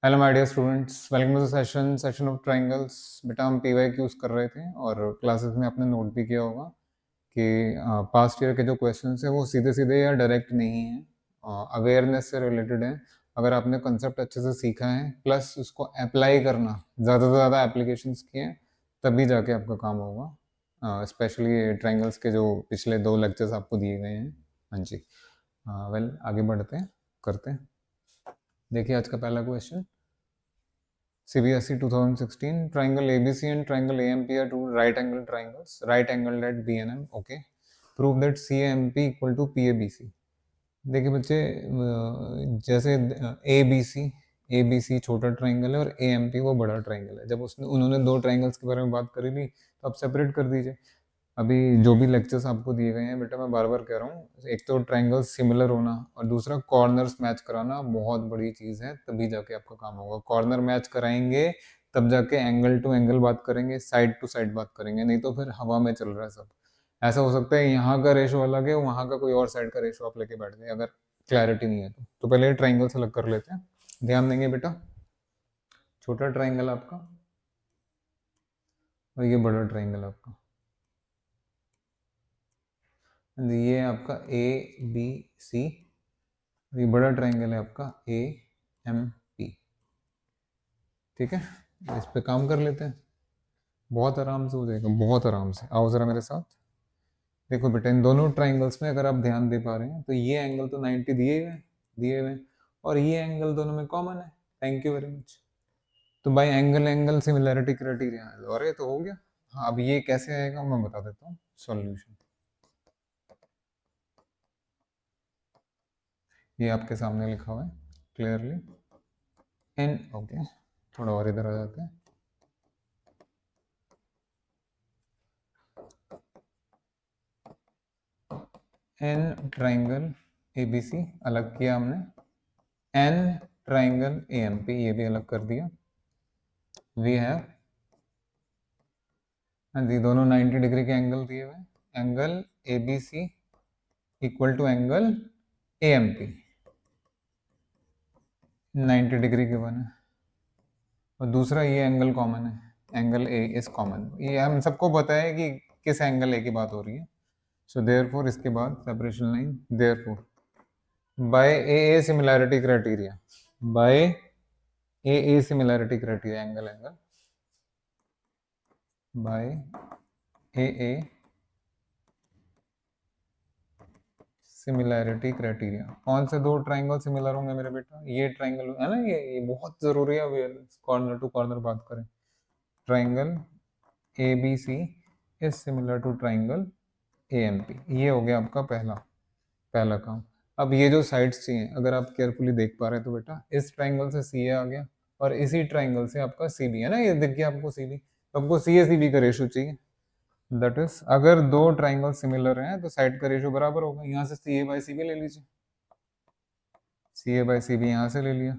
Hello my dear students, welcome to the session of triangles. बेटा हम P Y Qs कर रहे थे और क्लासेस में आपने नोट भी किया होगा कि पास्ट ईयर के जो क्वेश्चंस हैं वो सीधे सीधे या डायरेक्ट नहीं हैं, अवेयरनेस से रिलेटेड है। अगर आपने कंसेप्ट अच्छे से सीखा है प्लस उसको अप्लाई करना, ज़्यादा से ज़्यादा एप्लीकेशंस किए, तभी जाके आपका काम होगा। स्पेशली ट्रायंगल्स के जो पिछले 2 लेक्चर्स आपको दिए गए हैं। हाँ जी। वेल आगे बढ़ते हैं, करते हैं। देखिए आज का पहला question, CBSE 2016, triangle ABC and triangle AMP are two right angled triangles, right angled at B and M. Okay. Prove that CAMP equal to PABC. देखिए बच्चे, जैसे ABC छोटा ट्राइंगल है और AMP वो बड़ा ट्राइंगल है। जब उन्होंने दो ट्राइंगल्स के बारे में बात करी थी तो आप सेपरेट कर दीजिए। अभी जो भी लेक्चर्स आपको दिए गए हैं बेटा, मैं बार बार कह रहा हूँ, एक तो ट्रायंगल सिमिलर होना और दूसरा कॉर्नर्स मैच कराना बहुत बड़ी चीज़ है, तभी जाके आपका काम होगा। कॉर्नर मैच कराएंगे तब जाके एंगल टू एंगल बात करेंगे, साइड टू साइड बात करेंगे, नहीं तो फिर हवा में चल रहा है सब। ऐसा हो सकता है यहाँ का रेशो अलग है, वहाँ का कोई और साइड का रेशो आप लेके बैठ गए, अगर क्लैरिटी नहीं है तो पहले ट्राइंगल सेलेक्ट कर लेते हैं। ध्यान देंगे बेटा, छोटा ट्राइंगल आपका और ये बड़ा ट्राइंगल आपका, ये आपका ABC, ये बड़ा ट्राइंगल है आपका AMP। ठीक है, इस पे काम कर लेते हैं, बहुत आराम से हो जाएगा, बहुत आराम से। आओ जरा मेरे साथ। देखो बेटा, इन दोनों ट्राइंगल्स में अगर आप ध्यान दे पा रहे हैं तो ये एंगल तो 90 दिए हुए हैं और ये एंगल दोनों में कॉमन है। Thank you very much. तो by angle angle similarity criteria, अरे तो हो गया। हाँ, अब ये कैसे आएगा मैं बता देता हूँ सॉल्यूशन। ये आपके सामने लिखा हुआ है क्लियरली। एन ओके, थोड़ा और इधर आ जाते हैं। एन ट्राइंगल ABC अलग किया हमने, एन ट्राइंगल AMP ये भी अलग कर दिया। वी हैव, हाँ जी, दोनों 90 डिग्री के एंगल दिए हुए, angle ABC equal to angle AMP 90 degree के बने, और दूसरा ये एंगल कॉमन है, एंगल A इज कॉमन। ये हम सबको पता है कि किस एंगल A की बात हो रही है। सो देयरफॉर इसके बाद separation line, therefore by AA similarity criteria, by AA similarity criteria, angle by AA similarity criteria. कौन से दो ट्राइंगल सिमिलर होंगे मेरे बेटा? ये ट्राइंगल है ना, ये बहुत जरूरी है अवेयरनेस, कॉर्नर टू कॉर्नर बात करें। Triangle ABC is similar to triangle AMP, ये हो गया आपका पहला काम। अब ये जो साइड्स चाहिए, अगर आप केयरफुली देख पा रहे हैं तो बेटा, इस ट्राइंगल से CA आ गया और इसी ट्राइंगल से आपका CB है ना, ये दिख गया आपको CB। तो आपको CA CB का रेशो चाहिए। दैट इज, अगर दो ट्राइंगल सिमिलर हैं तो साइड का रेशो बराबर होगा। यहाँ से CA/CB ले लीजिए, CA/CB यहाँ से ले लिया,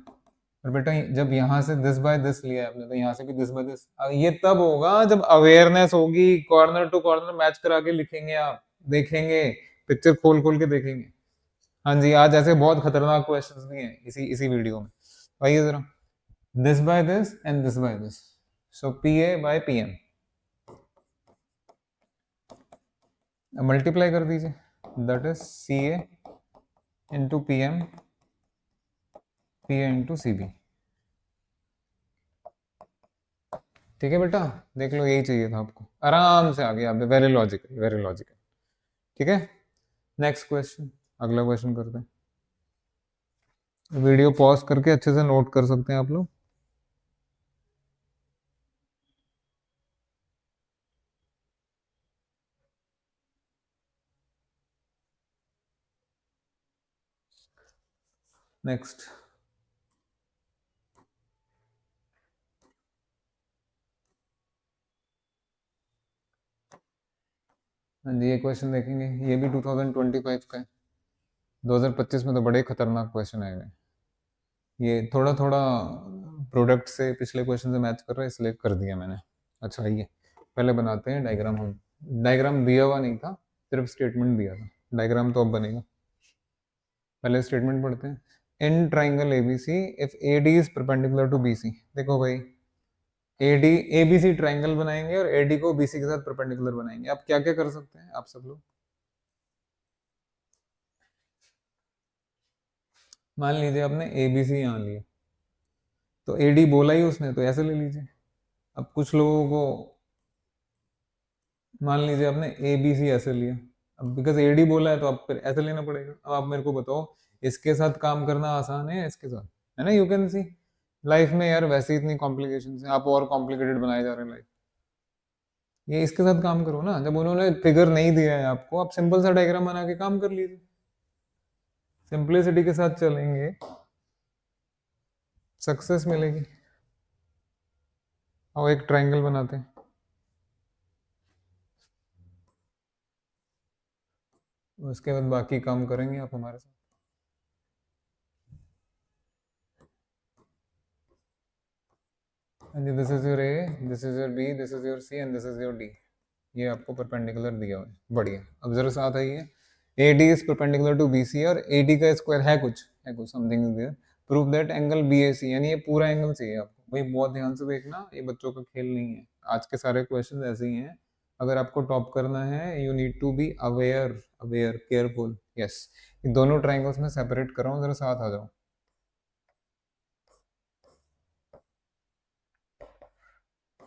और बेटा जब यहाँ से दिस बाय दिस लिया आपने तो यहाँ से भी दिस बाय दिस। ये तब होगा जब अवेयरनेस होगी, कॉर्नर टू कॉर्नर मैच करा के लिखेंगे, आप देखेंगे, पिक्चर खोल खोल के देखेंगे। हाँ जी, आज ऐसे बहुत खतरनाक क्वेश्चंस भी हैं इसी इसी वीडियो में। आइए जरा, this by this and this by this, so PA/PM multiply कर दीजिए, that is CA into PM, PA into CB। ठीक है बेटा, देख लो, यही चाहिए था आपको, आराम से आ गया आप, वेरी लॉजिकल, वेरी लॉजिकल। ठीक है, नेक्स्ट क्वेश्चन, अगला क्वेश्चन करते हैं। वीडियो पॉज करके अच्छे से नोट कर सकते हैं आप लोग। नेक्स्ट, हाँ जी, ये क्वेश्चन देखेंगे, ये भी 2025 का है। 2025 में तो बड़े खतरनाक क्वेश्चन आए हुए हैं। ये थोड़ा थोड़ा प्रोडक्ट से, पिछले क्वेश्चन से मैच कर रहा है, इसलिए कर दिया मैंने। अच्छा, आइए पहले बनाते हैं डायग्राम। हम डायग्राम दिया हुआ नहीं था, सिर्फ स्टेटमेंट दिया था, डायग्राम तो अब बनेगा। पहले स्टेटमेंट पढ़ते हैं। In triangle ABC if AD is perpendicular to BC. देखो भाई, एडी एबीसी ट्राइंगल बनाएंगे और एडी को बीसी के साथ परपेंडिकुलर बनाएंगे। आप क्या क्या कर सकते हैं आप सब लोग? मान लीजिए आपने एबीसी यहाँ लिया, तो एडी बोला ही उसने, तो ऐसे ले लीजिए। अब कुछ लोगों को मान लीजिए आपने ए बी सी ऐसे लिया, अब बिकॉज एडी बोला है तो आप फिर ऐसे लेना पड़ेगा। अब आप मेरे को बताओ, इसके साथ काम करना आसान है इसके साथ? है ना, यू कैन सी लाइफ में यार वैसे इतनी कॉम्प्लिकेशन है, आप और कॉम्प्लिकेटेड बनाए जा रहे हैं लाइफ। ये इसके साथ काम करो ना, जब उन्होंने फिगर नहीं दिया है आपको, आप सिंपल सा डायग्राम बना के काम कर लीजिए। सिंपलिसिटी के साथ चलेंगे, सक्सेस मिलेगी। और एक ट्राइंगल बनाते हैं, उसके बाद बाकी काम करेंगे आप हमारे साथ। This is your A, this is your B, this is your C and this is your D. ये आपको परपेंडिकुलर दिया हुआ है, बढ़िया। अब जरा साथ आइए, A D is perpendicular to B C और ए डी का स्क्वायर है कुछ something is there, prove that angle B A C, यानी ये पूरा एंगल चाहिए आपको। भाई बहुत ध्यान से देखना, ये बच्चों का खेल नहीं है, आज के सारे क्वेश्चन ऐसे ही हैं। अगर आपको टॉप करना है, you need to be aware, aware, careful. Yes, ये दोनों ट्राइंगल्स में सेपरेट कर रहा हूँ, जरा साथ आ जाओ।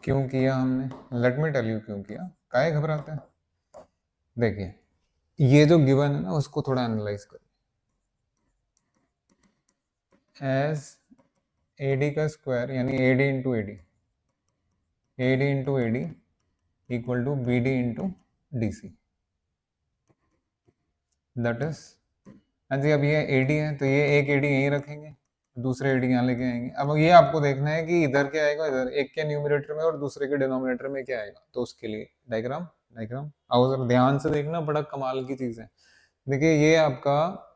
क्यों किया हमने, लेट मी टेल यू क्यों किया, काहे घबराते हैं। देखिए, ये जो गिवन है ना, उसको थोड़ा एनालाइज करो। एज AD का स्क्वायर यानी AD into AD, AD into AD equal to BD into DC, that is. हाँ जी, अब ये AD है तो ये एक AD यहीं रखेंगे, दूसरे AD यहाँ लेके आएंगे। अब ये आपको देखना है कि इधर क्या आएगा, इधर एक के न्यूमरेटर में और दूसरे के डिनोमिनेटर में क्या आएगा। तो उसके लिए डायग्राम, डायग्राम आओ जरा ध्यान से देखना, बड़ा कमाल की चीज है। देखिए, ये आपका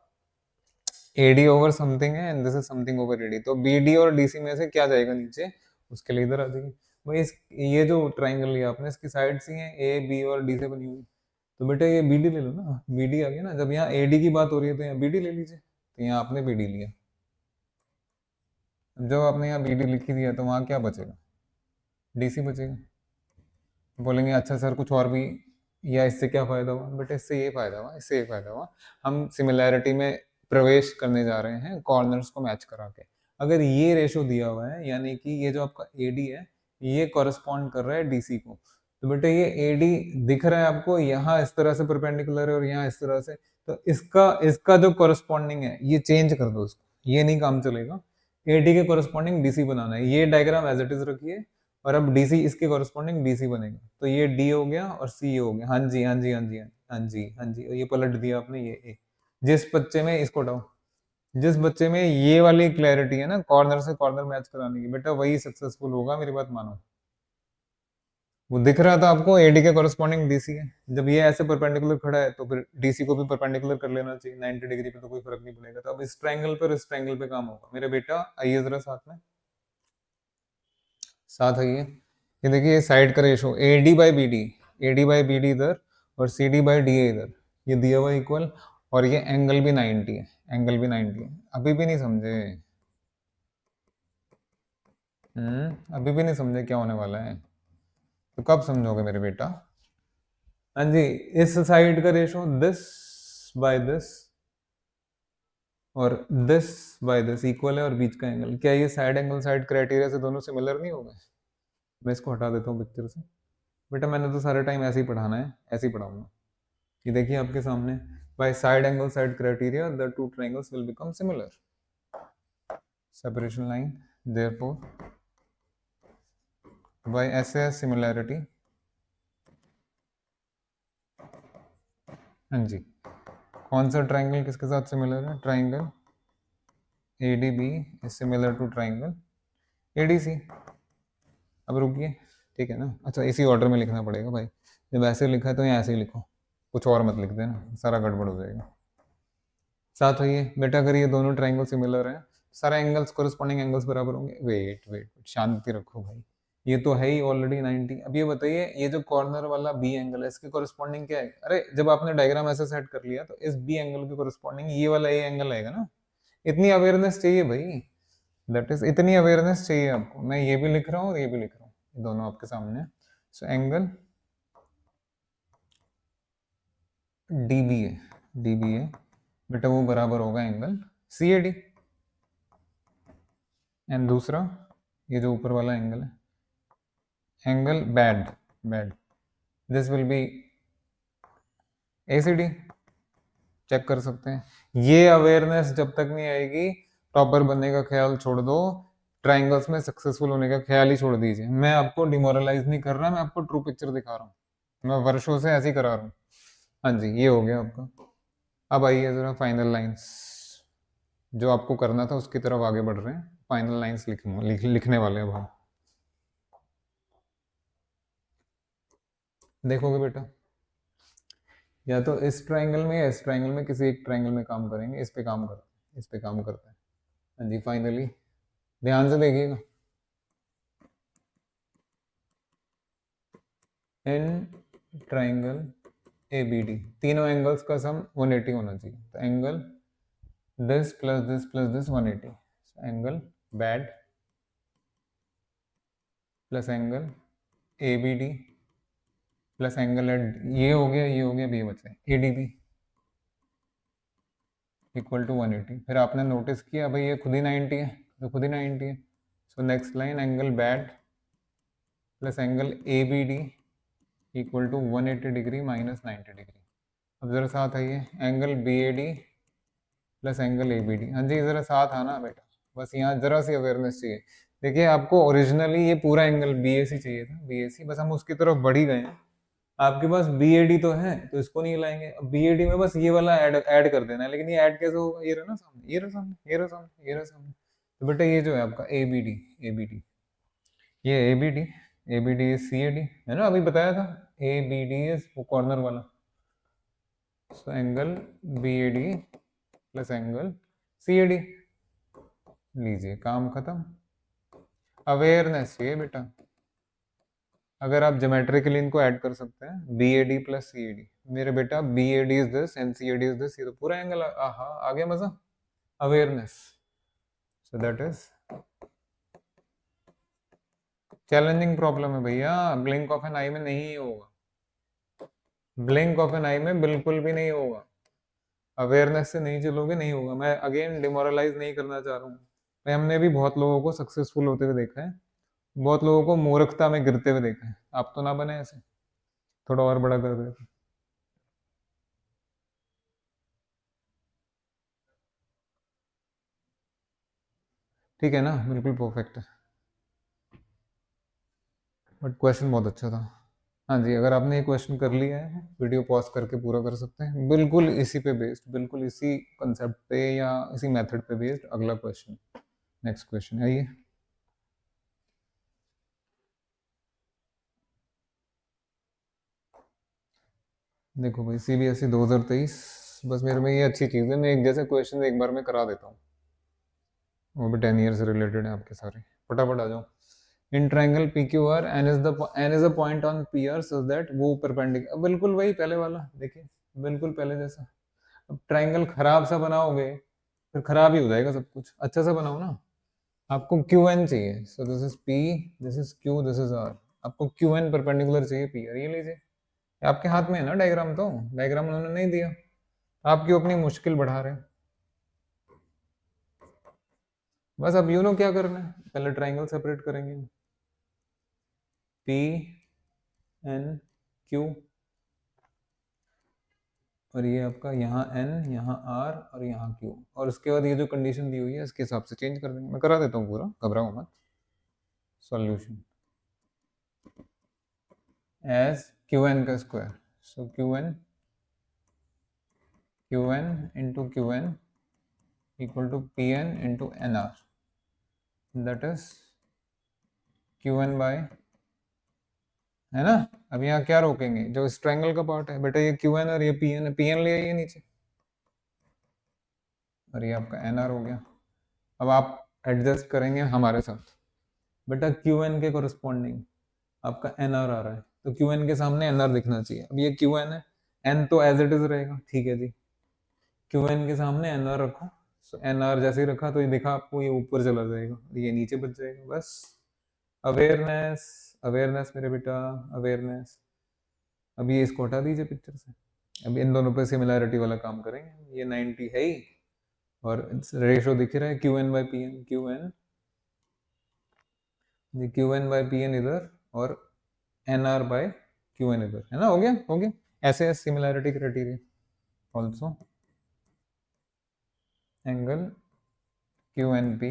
AD ओवर समथिंग है and this is something over AD, तो BD और DC में से क्या जाएगा नीचे, उसके लिए इधर आ जाएगी। भाई ये जो ट्राइंगल लिया आपने, इसकी साइड सी है A B और D से बनी हुई, तो बेटा ये BD ले लो ना, BD आ गया ना। जब यहाँ AD की बात हो रही है तो यहाँ BD ले लीजिए, तो यहाँ आपने BD लिया। जब आपने यहाँ BD लिखी दिया तो वहाँ क्या बचेगा, DC बचेगा। बोलेंगे अच्छा सर कुछ और भी, या इससे क्या फायदा हुआ? बेटा इससे ये फायदा हुआ, इससे ये फायदा हुआ, हम सिमिलैरिटी में प्रवेश करने जा रहे हैं कॉर्नर्स को मैच करा के। अगर ये रेशो दिया हुआ है, यानी कि ये जो आपका AD है ये कॉरेस्पॉन्ड कर रहा है DC को, तो बेटा ये AD दिख रहा है आपको, यहाँ इस तरह से परपेंडिकुलर है और यहाँ इस तरह से, तो इसका इसका जो कॉरेस्पॉन्डिंग है ये चेंज कर दो उसको, ये नहीं काम चलेगा। AD के कॉरेस्पॉन्डिंग DC बनाना है, ये डायग्राम एज इट इज रखिए, और अब DC इसके कॉरेस्पॉन्डिंग DC बनेगा, तो ये D हो गया और C हो गया। हाँ जी, हाँ जी, हाँ जी, हाँ जी, हाँ जी, ये पलट दिया आपने, ये A। जिस बच्चे में इसको हटाओ, जिस बच्चे में ये वाली क्लैरिटी है ना, कॉर्नर से कॉर्नर मैच कराने की, बेटा वही सक्सेसफुल होगा, मेरी बात मानो। वो दिख रहा था आपको AD के कॉरेस्पॉन्डिंग DC है, जब ये ऐसे परपेंडिकुलर खड़ा है तो फिर DC को भी परपेंडिकुलर कर लेना चाहिए 90 डिग्री पे, तो कोई फर्क नहीं पड़ेगा। तो अब इस ट्रायंगल पर इस ट्रायंगल पे काम होगा। मेरे बेटा आइए जरा साथ में, साथ आइए। ये देखिए साइड का ratio AD by BD, AD by BD इधर और CD बाई DA इधर, ये दिया हुआ इक्वल, और ये एंगल भी 90 है, एंगल भी 90 है। अभी भी नहीं समझे? अभी भी नहीं समझे क्या होने वाला है? तो कब समझोगे मेरे बेटा? हाँ जी, इस साइड का रेशो दिस बाय दिस और दिस बाय दिस इक्वल है, और बीच का एंगल क्या, ये साइड एंगल साइड क्राइटेरिया से दोनों सिमिलर नहीं हो गए? मैं इसको हटा देता हूँ पिक्चर से। बेटा मैंने तो सारे टाइम ऐसे ही पढ़ाना है, ऐसे ही पढ़ाऊंगा। ये देखिए आपके सामने, by side angle side criteria the two triangles will become similar, separation line, therefore by ऐसे सिमिलैरिटी। हाँ जी, कौन सा ट्रायंगल किसके साथ सिमिलर है? Triangle ADB is similar to triangle ADC। अब रुकिए, ठीक है ना? अच्छा, इसी ऑर्डर में लिखना पड़ेगा भाई, जब ऐसे लिखा है तो यहाँ ऐसे ही लिखो, कुछ और मत लिख देना, सारा गड़बड़ हो जाएगा। साथ होइए बेटा, अगर ये दोनों ट्रायंगल सिमिलर हैं, सारे एंगल्स कोरिस्पॉन्डिंग एंगल्स बराबर होंगे। वेट वेट, शांति रखो भाई, ये तो है ही ऑलरेडी 90। अब ये बताइए, ये जो कॉर्नर वाला बी एंगल है इसके कोरिस्पॉन्डिंग क्या है? अरे जब आपने डायग्राम ऐसे सेट कर लिया तो इस बी एंगल के कोरिस्पॉन्डिंग ये वाला ए एंगल आएगा ना, इतनी अवेयरनेस चाहिए भाई, दैट इज इतनी अवेयरनेस चाहिए आपको। मैं ये भी लिख रहा हूँ और ये भी लिख रहा हूँ, दोनों आपके सामने। सो एंगल डीबीए, डीबीए बेटा वो बराबर होगा angle C A D. And दूसरा ये जो ऊपर वाला एंगल है, angle BAD, BAD, this will be A C D. Check कर सकते हैं। ये अवेयरनेस जब तक नहीं आएगी, प्रॉपर बनने का ख्याल छोड़ दो, ट्राइंगल्स में सक्सेसफुल होने का ख्याल ही छोड़ दीजिए। मैं आपको डिमोरलाइज नहीं कर रहा, मैं आपको ट्रू पिक्चर दिखा रहा हूँ, मैं वर्षों से ऐसे ही करा रहा हूँ। हाँ जी, ये हो गया आपका। अब आइए जरा फाइनल लाइंस, जो आपको करना था उसकी तरफ आगे बढ़ रहे हैं। फाइनल लाइंस लिखने वाले अब हम। देखोगे बेटा, या तो इस ट्राइंगल में या इस ट्राइंगल में, किसी एक ट्राइंगल में काम करेंगे। इस पे काम करते हैं, इस पे काम करते हैं। हाँ जी, फाइनली ध्यान से देखिएगा। In triangle A B D, तीनों एंगल्स का सम 180 होना चाहिए। तो angle this plus this plus this 180, angle BAD plus angle A B D plus angle at, ये हो गया, ये हो गया, बी बचा A D B equal to 180। फिर आपने नोटिस किया भाई ये खुद ही 90 है, तो खुद ही 90 है। So next line, angle BAD plus angle A B D equal to 180 degree minus 90 degree. अब ज़रा साथ आइए, angle B A D plus angle A B D. हाँ जी, ज़रा साथ आना बेटा, बस यहाँ ज़रा सी अवेयरनेस चाहिए। देखिए आपको ओरिजिनली ये पूरा एंगल बी ए सी चाहिए था, बी ए सी, बस हम उसकी तरफ बढ़ ही गए हैं। आपके पास बी ए डी तो है, तो इसको नहीं लाएंगे। अब बी ए डी में बस ये वाला ऐड कर देना है, लेकिन ये ऐड कैसे होगा? ये रहा ना सामने, ये रहा सामने, ये रहा सामने, ये रहा सामने। तो बेटा ये जो है आपका A B D, A B D, ये A B D, A B D C A D है ना, अभी बताया था। ए बी डी इज वो कॉर्नर वाला। So angle B A D plus angle C A D, लीजिए काम खत्म। अवेयरनेस चाहिए बेटा। अगर आप ज्योमेट्रिकली इनको ऐड कर सकते हैं, B A D plus C A D, मेरे बेटा B A D is this and C A D is this, ये तो पूरा एंगल आ गया मजा। Awareness, so that is challenging problem है भैया, ब्लिंक ऑफ एन आई में नहीं होगा, ब्लिंक ऑफ एन आई में बिल्कुल भी नहीं होगा। अवेयरनेस से नहीं चलोगे, नहीं होगा। मैं अगेन डिमोरलाइज नहीं करना चाह रहा हूँ भाई, हमने भी बहुत लोगों को सक्सेसफुल होते हुए देखा है, बहुत लोगों को मूर्खता में गिरते हुए देखा है। आप तो ना बने ऐसे, थोड़ा और बड़ा कर देते। ठीक है ना, बिल्कुल परफेक्ट है। बट क्वेश्चन बहुत अच्छा था। हाँ जी, अगर आपने ये क्वेश्चन कर लिया है, वीडियो पॉज करके पूरा कर सकते हैं। बिल्कुल इसी पे बेस्ड, बिल्कुल इसी कंसेप्ट पे या इसी मेथड पे बेस्ड अगला क्वेश्चन, नेक्स्ट क्वेश्चन आइए। देखो भाई, सीबीएसई 2023, बस मेरे में ये अच्छी चीज़ है, मैं एक जैसे क्वेश्चन एक बार में करा देता हूँ, वो भी 10 ईयर से रिलेटेड है आपके सारे। फटाफट आ जाओ। In triangle P Q R, N is a point on P R so that वो परपेंडिकुलर, बिल्कुल वही पहले वाला, देखिए बिल्कुल पहले जैसा। अब ट्राइंगल खराब सा बनाओगे फिर खराब ही हो जाएगा सब कुछ, अच्छा सा बनाओ ना। आपको क्यू एन चाहिए, so this is P, this is Q, this is R. आपको क्यू एन परपेंडिकुलर चाहिए पी आर, ये लीजिए। आपके हाथ में है ना डायग्राम, तो डायग्राम उन्होंने नहीं दिया, आप क्यों अपनी मुश्किल बढ़ा रहे हैं? बस अब यू नो क्या करना है, पहले ट्राइंगल सेपरेट करेंगे, पी एन क्यू, और ये आपका यहाँ एन, यहाँ आर और यहाँ क्यू, और उसके बाद ये जो कंडीशन दी हुई है इसके हिसाब से चेंज कर देंगे। मैं करा देता हूँ पूरा, घबराओ मत। सॉल्यूशन एज क्यू एन का square, so Q N into Q N equal to P N into N R, that is Q N by, है ना। अब यहाँ क्या रोकेंगे, जो इस ट्रायंगल का पार्ट है बेटा, ये क्यू एन और ये पी एन है, पी एन ले आइए नीचे, और ये आपका एन आर हो गया। अब आप एडजस्ट करेंगे हमारे साथ, बेटा क्यू एन के कोरस्पॉन्डिंग आपका एन आर आ रहा है, तो क्यू एन के सामने एन आर दिखना चाहिए। अब ये क्यू एन है, एन तो एज इट इज रहेगा, ठीक है जी। क्यू एन के सामने एन आर रखो, सो एन आर जैसे ही रखा तो ये देखा आपको, ये ऊपर चला जाएगा, ये नीचे बच जाएगा बस। अवेयरनेस, अवेयरनेस मेरे बेटा, अवेयरनेस। अभी ये इसको हटा दीजिए पिक्चर से। अब इन दोनों पे सिमिलैरिटी वाला काम करेंगे। ये 90 है ही, और रेशो दिख रहा है Q N by P N, Q N by P N इधर, और N R by Q N इधर, है ना। हो गया, हो गया। ऐसे है similarity criteria also. Angle Q N P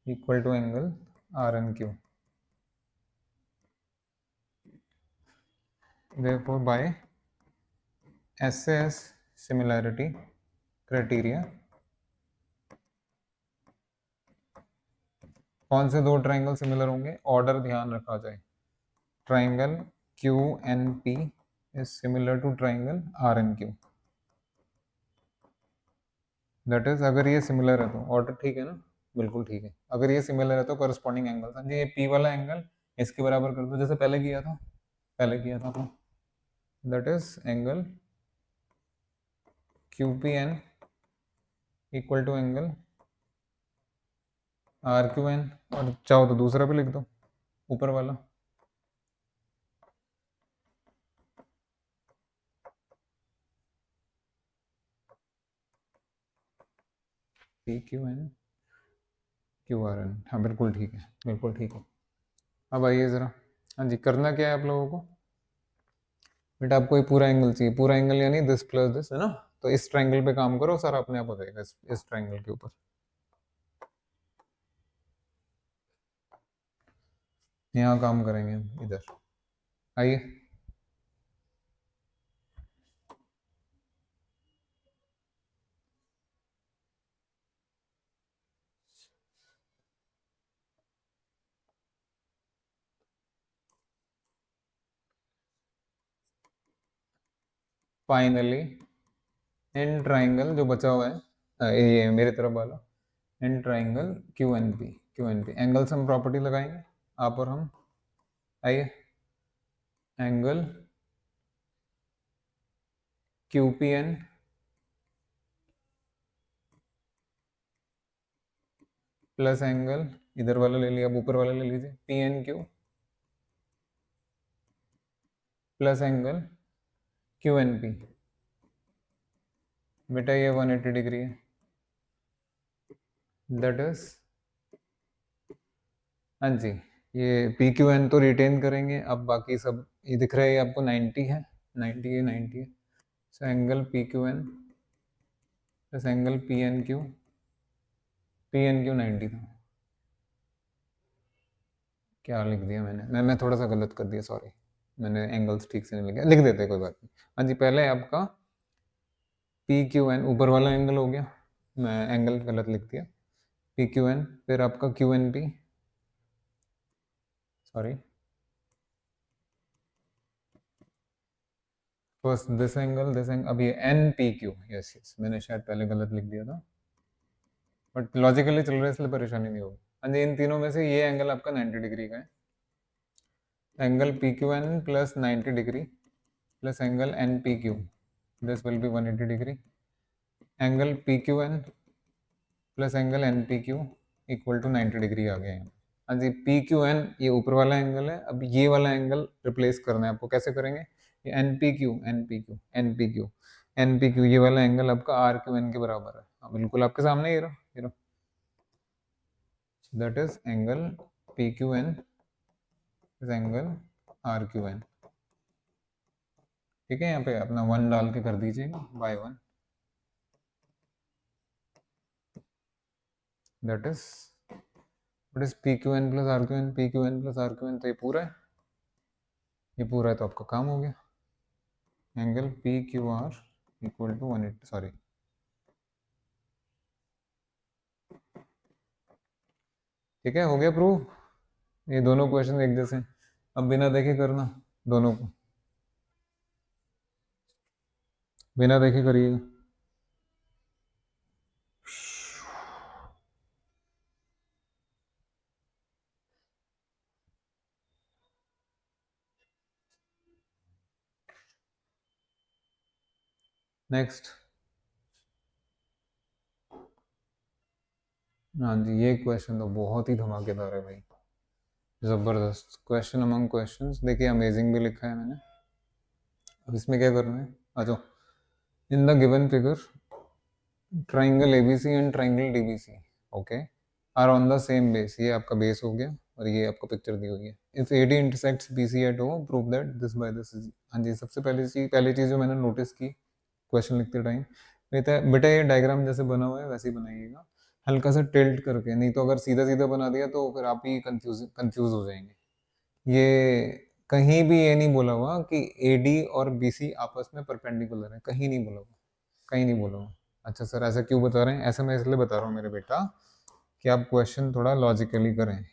equal to angle R N Q, therefore by SAS similarity criteria कौन से दो ट्राइंगल सिमिलर होंगे, ऑर्डर ध्यान रखा जाए। Triangle Q N P is similar to triangle R N Q, that is अगर ये similar है तो ऑर्डर ठीक है ना, बिल्कुल ठीक है। अगर ये सिमिलर है तो करस्पॉन्डिंग एंगल, समझे, ये पी वाला एंगल इसके बराबर कर दो जैसे पहले किया था, तो that is angle Q P N equal to angle R Q N, और चाहो तो दूसरा भी लिख दो, ऊपर वाला P Q N Q R N. हाँ बिल्कुल ठीक है, बिल्कुल ठीक है। अब आइए ज़रा, हाँ जी, करना क्या है आप लोगों को, बेटा आपको ये पूरा एंगल चाहिए, पूरा एंगल यानी दिस प्लस दिस, है ना। तो इस ट्रायंगल पे काम करो, सारा अपने आप हो जाएगा इस ट्रायंगल के ऊपर। यहाँ काम करेंगे हम, इधर आइए। फाइनली इन ट्राइंगल जो बचा हुआ है, ये मेरे तरफ वाला, in triangle Q N P angle sum property लगाएंगे आप और हम। आइए, angle Q P N plus angle, इधर वाला ले लिया, अब ऊपर वाला ले लीजिए, P N Q plus angle Q N P. बेटा ये 180 डिग्री है, दैट इज, हाँ जी, ये पी क्यू एन तो रिटेन करेंगे। अब बाकी सब ये दिख रहा है आपको 90 है, 90 है। So angle P Q N plus angle P N Q 90 था। क्या लिख दिया मैं थोड़ा सा गलत कर दिया, सॉरी, मैंने एंगल्स ठीक से नहीं लिखा, लिख देते कोई बात नहीं। हाँ जी, पहले आपका पी क्यू एन ऊपर वाला एंगल हो गया, मैं एंगल गलत लिख दिया, पी क्यू एन, फिर आपका Q N P, sorry, first this angle, अब ये N P Q, yes yes, मैंने शायद पहले गलत लिख दिया था, बट लॉजिकली चल रहा है इसलिए परेशानी नहीं होगी। हाँ जी, इन तीनों में से ये एंगल आपका 90 डिग्री का है, angle P Q N plus 90 degree plus angle N P Q, this will be 180 degree, angle P Q N plus angle N P Q equal to 90 degree आ गया है। हाँ जी, पी क्यू एन ये ऊपर वाला angle है, अब ये वाला एंगल रिप्लेस करना है आपको, कैसे करेंगे, ये एन पी क्यू ये वाला एंगल आपका आर क्यू एन के बराबर है। हाँ बिल्कुल आपके सामने ये रहा, that is angle P Q N is angle R Q N. ठीक है, यहाँ पे अपना 1 डाल के कर दीजिएगा, by 1, that is what is P Q N plus R Q N, P Q N plus R Q N, तो ये पूरा है, ये पूरा है तो आपका काम हो गया, angle P Q R equal to 180, sorry, ठीक है, हो गया प्रूव। ये दोनों क्वेश्चन एक जैसे हैं। अब बिना देखे करना दोनों को, बिना देखे करिएगा। नेक्स्ट, हाँ जी, ये क्वेश्चन तो बहुत ही धमाकेदार है भाई, ज़बरदस्त क्वेश्चन अमंग क्वेश्चंस। देखिए अमेजिंग भी लिखा है मैंने। अब इसमें क्या करना है, आ जाओ। In the given figure triangle ABC and triangle DBC, okay, are on the same base. ये आपका बेस हो गया और ये आपको पिक्चर दी हुई है। If AD intersects BC at O prove that this by this is. हाँ जी, सबसे पहली चीज़ जो मैंने नोटिस की क्वेश्चन लिखते टाइम, बेटा बेटा ये डायग्राम जैसे बना हुआ है वैसे ही बनाइएगा, हल्का सा टिल्ट करके, नहीं तो अगर सीधा सीधा बना दिया तो फिर आप ही कंफ्यूज हो जाएंगे। ये कहीं भी ये नहीं बोला हुआ कि एडी और बीसी आपस में परपेंडिकुलर है, कहीं नहीं बोला हुआ, कहीं नहीं बोला हुआ। अच्छा सर, ऐसा क्यों बता रहे हैं? ऐसा मैं इसलिए बता रहा हूँ मेरे बेटा कि आप क्वेश्चन थोड़ा लॉजिकली करें।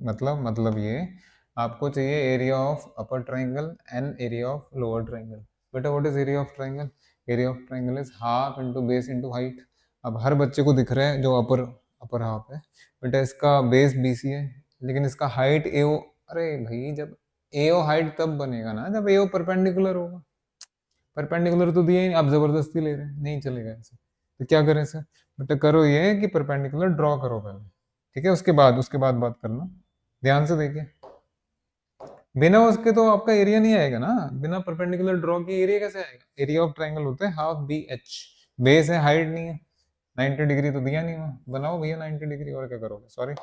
मतलब ये, आपको चाहिए area of upper triangle and area of lower triangle. बेटा what is area of triangle? Area of triangle is half into base into height. अब हर बच्चे को दिख रहा है जो अपर अपर हाफ है, बेटा इसका बेस बीसी है, लेकिन इसका हाइट एओ। अरे भाई, जब एओ हाइट तब बनेगा ना जब एओ परपेंडिकुलर होगा। परपेंडिकुलर तो दिया ही नहीं, आप जबरदस्ती ले रहे हैं, नहीं चलेगा ऐसे। तो क्या करें सर? बेटा करो ये कि परपेंडिकुलर ड्रॉ करो पहले, ठीक है, उसके बाद बात करना। ध्यान से देखिए, बिना उसके तो आपका एरिया नहीं आएगा ना। बिना परपेंडिकुलर ड्रॉ के एरिया कैसे आएगा? एरिया ऑफ ट्राइंगल होता है हाफ बी एच। बेस है, हाइट नहीं है। 90 डिग्री तो दिया नहीं हुआ, बनाओ भैया 90 डिग्री, और क्या करोगे? सॉरी।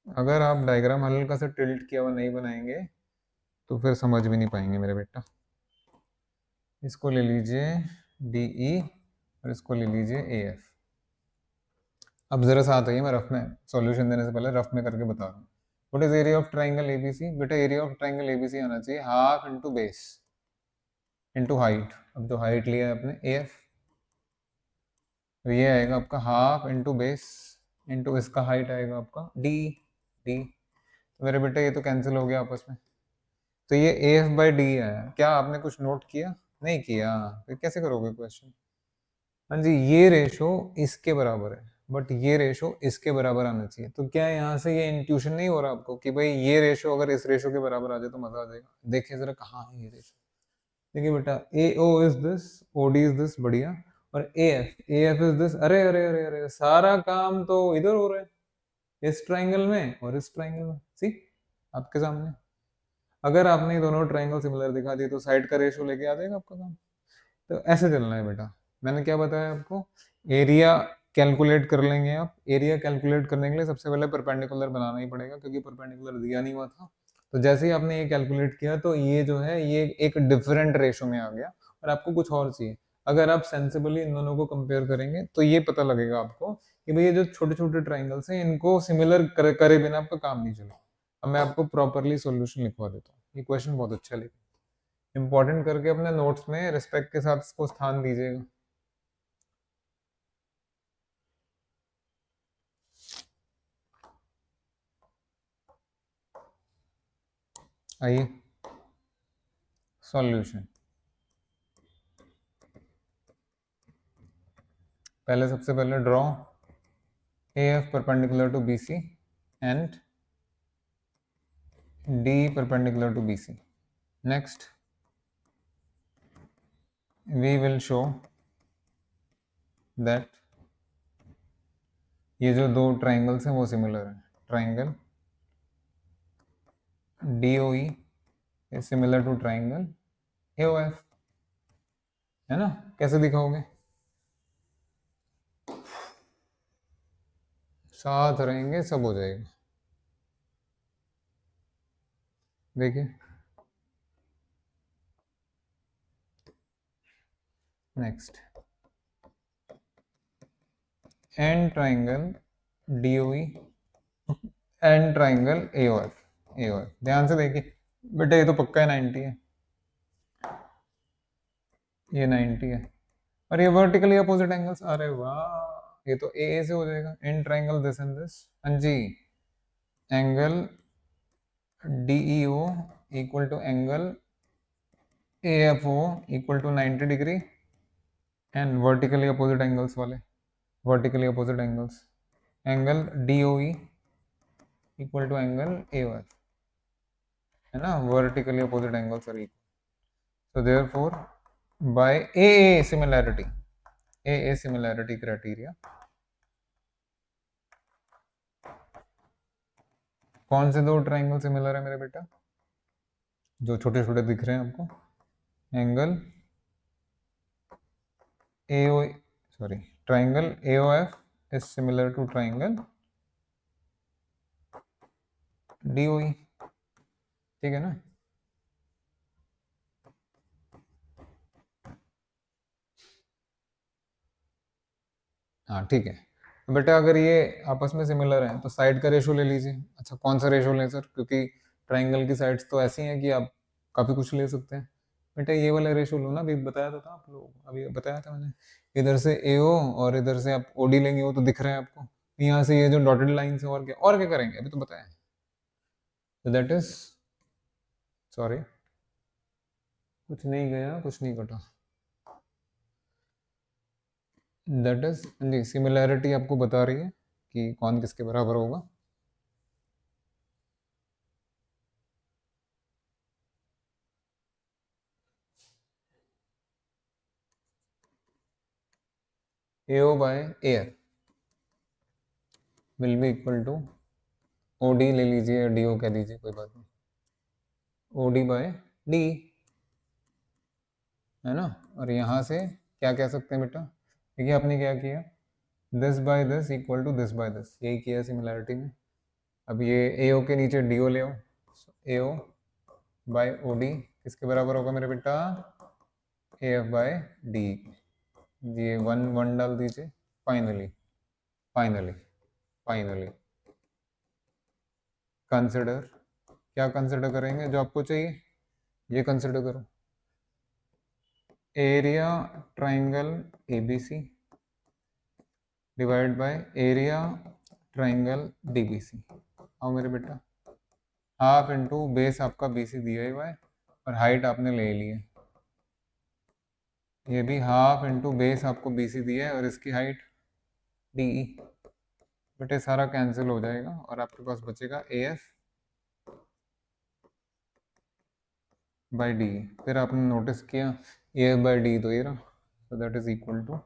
अगर आप डायग्राम हल्का सा टिल्ट किया हुआ नहीं बनाएंगे तो फिर समझ भी नहीं पाएंगे मेरे बेटा। इसको ले लीजिए DE और इसको ले लीजिए AF। अब जरा साथ आइए, मैं रफ में सॉल्यूशन देने से पहले रफ में करके बता रहा हूँ। What is area of triangle ABC? बेटा एरिया ऑफ ट्राइंगल ABC आना चाहिए half into base into height. अब जो हाइट लिया है आपने AF, तो ये आएगा आपका हाफ इंटू बेस इंटू इसका हाइट आएगा आपका D। तो मेरे बेटा ये तो कैंसिल हो गया आपस में। तो ये AF/D आया। क्या आपने कुछ नोट किया? नहीं किया, फिर कैसे करोगे क्वेश्चन? हाँ जी, ये रेशो इसके बराबर है, बट ये रेशो इसके बराबर आना चाहिए। तो क्या यहाँ से ये इंट्यूशन नहीं हो रहा आपको कि भाई ये रेशो अगर इस रेशो के बराबर आ जाए तो मजा आ जाएगा? देखिए जरा कहाँ है ये रेशो। देखिए बेटा, AO is this, OD is this, बढ़िया। और AF इज दिस। अरे अरे अरे अरे, सारा काम तो इधर हो रहा है, इस ट्राइंगल में और इस ट्राइंगल में। सी, आपके सामने। अगर आपने ये दोनों ट्राइंगल सिमिलर दिखा दिए तो साइड का रेशो लेके आ जाएगा आपका काम। तो ऐसे चलना है बेटा। मैंने क्या बताया आपको? एरिया कैलकुलेट कर लेंगे आप। एरिया कैलकुलेट करने के लिए सबसे पहले परपेंडिकुलर बनाना ही पड़ेगा, क्योंकि परपेंडिकुलर दिया नहीं हुआ था। तो जैसे ही आपने ये कैलकुलेट किया तो ये जो है ये एक डिफरेंट रेशो में आ गया, और आपको कुछ और चाहिए। अगर आप सेंसिबली इन दोनों को कंपेयर करेंगे तो ये पता लगेगा आपको कि भाई ये जो छोटे छोटे ट्राइंगल्स हैं इनको सिमिलर करे बिना आपका काम नहीं चलेगा। अब मैं आपको प्रॉपरली सॉल्यूशन लिखवा देता हूँ। ये क्वेश्चन बहुत अच्छा है, इंपॉर्टेंट करके अपने नोट्स में रिस्पेक्ट के साथ इसको स्थान दीजिएगा। आइए, सॉल्यूशन। पहले सबसे पहले draw AF perpendicular to BC and D perpendicular to BC. Next, we will show that ये जो दो ट्राइंगल्स हैं वो सिमिलर हैं। Triangle DOE is similar to triangle AOF, है ना? कैसे दिखाओगे? साथ रहेंगे, सब हो जाएगा। देखिए next, and triangle DOE and triangle AOF। ध्यान से देखिए बेटा, ये तो पक्का है 90 है, ये 90 है, और ये वर्टिकली अपोजिट एंगल्स। अरे वाह, ये तो ए से हो जाएगा। In triangle this and this, हाँ जी, angle DEO equal to angle AFO equal to 90 degree, and vertically opposite angles वाले, vertically opposite angles, angle DOE equal to angle AOF, है ना? Vertically opposite angles are equal. So therefore by AA similarity criteria, कौन से दो triangle similar है मेरे बेटा, जो छोटे छोटे दिख रहे हैं आपको? Angle AO, sorry, triangle AOF is similar to triangle DOE, ठीक है ना? हाँ ठीक है। तो बेटा अगर ये आपस में सिमिलर हैं तो साइड का रेशो ले लीजिए। अच्छा कौन सा रेशो लें सर, क्योंकि ट्राइंगल की साइड्स तो ऐसी हैं कि आप काफ़ी कुछ ले सकते हैं। बेटा ये वाला रेशो लो ना, अभी बताया तो था आप लोग, अभी बताया था मैंने। इधर से AO और इधर से आप OD लेंगे, वो तो दिख रहा है आपको। यहाँ से ये जो डॉटेड लाइन है, और क्या करेंगे, अभी तो बताया। तो दैट इज, सॉरी कुछ नहीं गया, कुछ नहीं कटा, दैट इज जी सिमिलैरिटी आपको बता रही है कि कौन किसके बराबर होगा। AO by AF will be equal to OD ले लीजिए या DO कह दीजिए, कोई बात नहीं, OD बाय D, है ना? और यहाँ से क्या कह सकते हैं बेटा, देखिए आपने क्या किया, this by this equal to this by this, यही किया सिमिलैरिटी में। अब ये AO के नीचे DO ले आओ, AO बाय OD किसके बराबर होगा मेरे बेटा, AF बाय D। ये वन वन डाल दीजिए, फाइनली फाइनली फाइनली कंसिडर, क्या कंसिडर करेंगे जो आपको चाहिए, ये कंसिडर करो, area triangle ABC divide by area triangle DBC। आओ मेरे बेटा, हाफ इंटू बेस आपका BC दिया हुआ है और हाइट आपने ले ली है, ये भी हाफ इंटू बेस आपको BC दिया है और इसकी हाइट DE। बेटे सारा कैंसिल हो जाएगा और आपके पास बचेगा AF बाई डी। फिर आपने नोटिस किया AF बाई डी तो ये रहा, so that is equal to,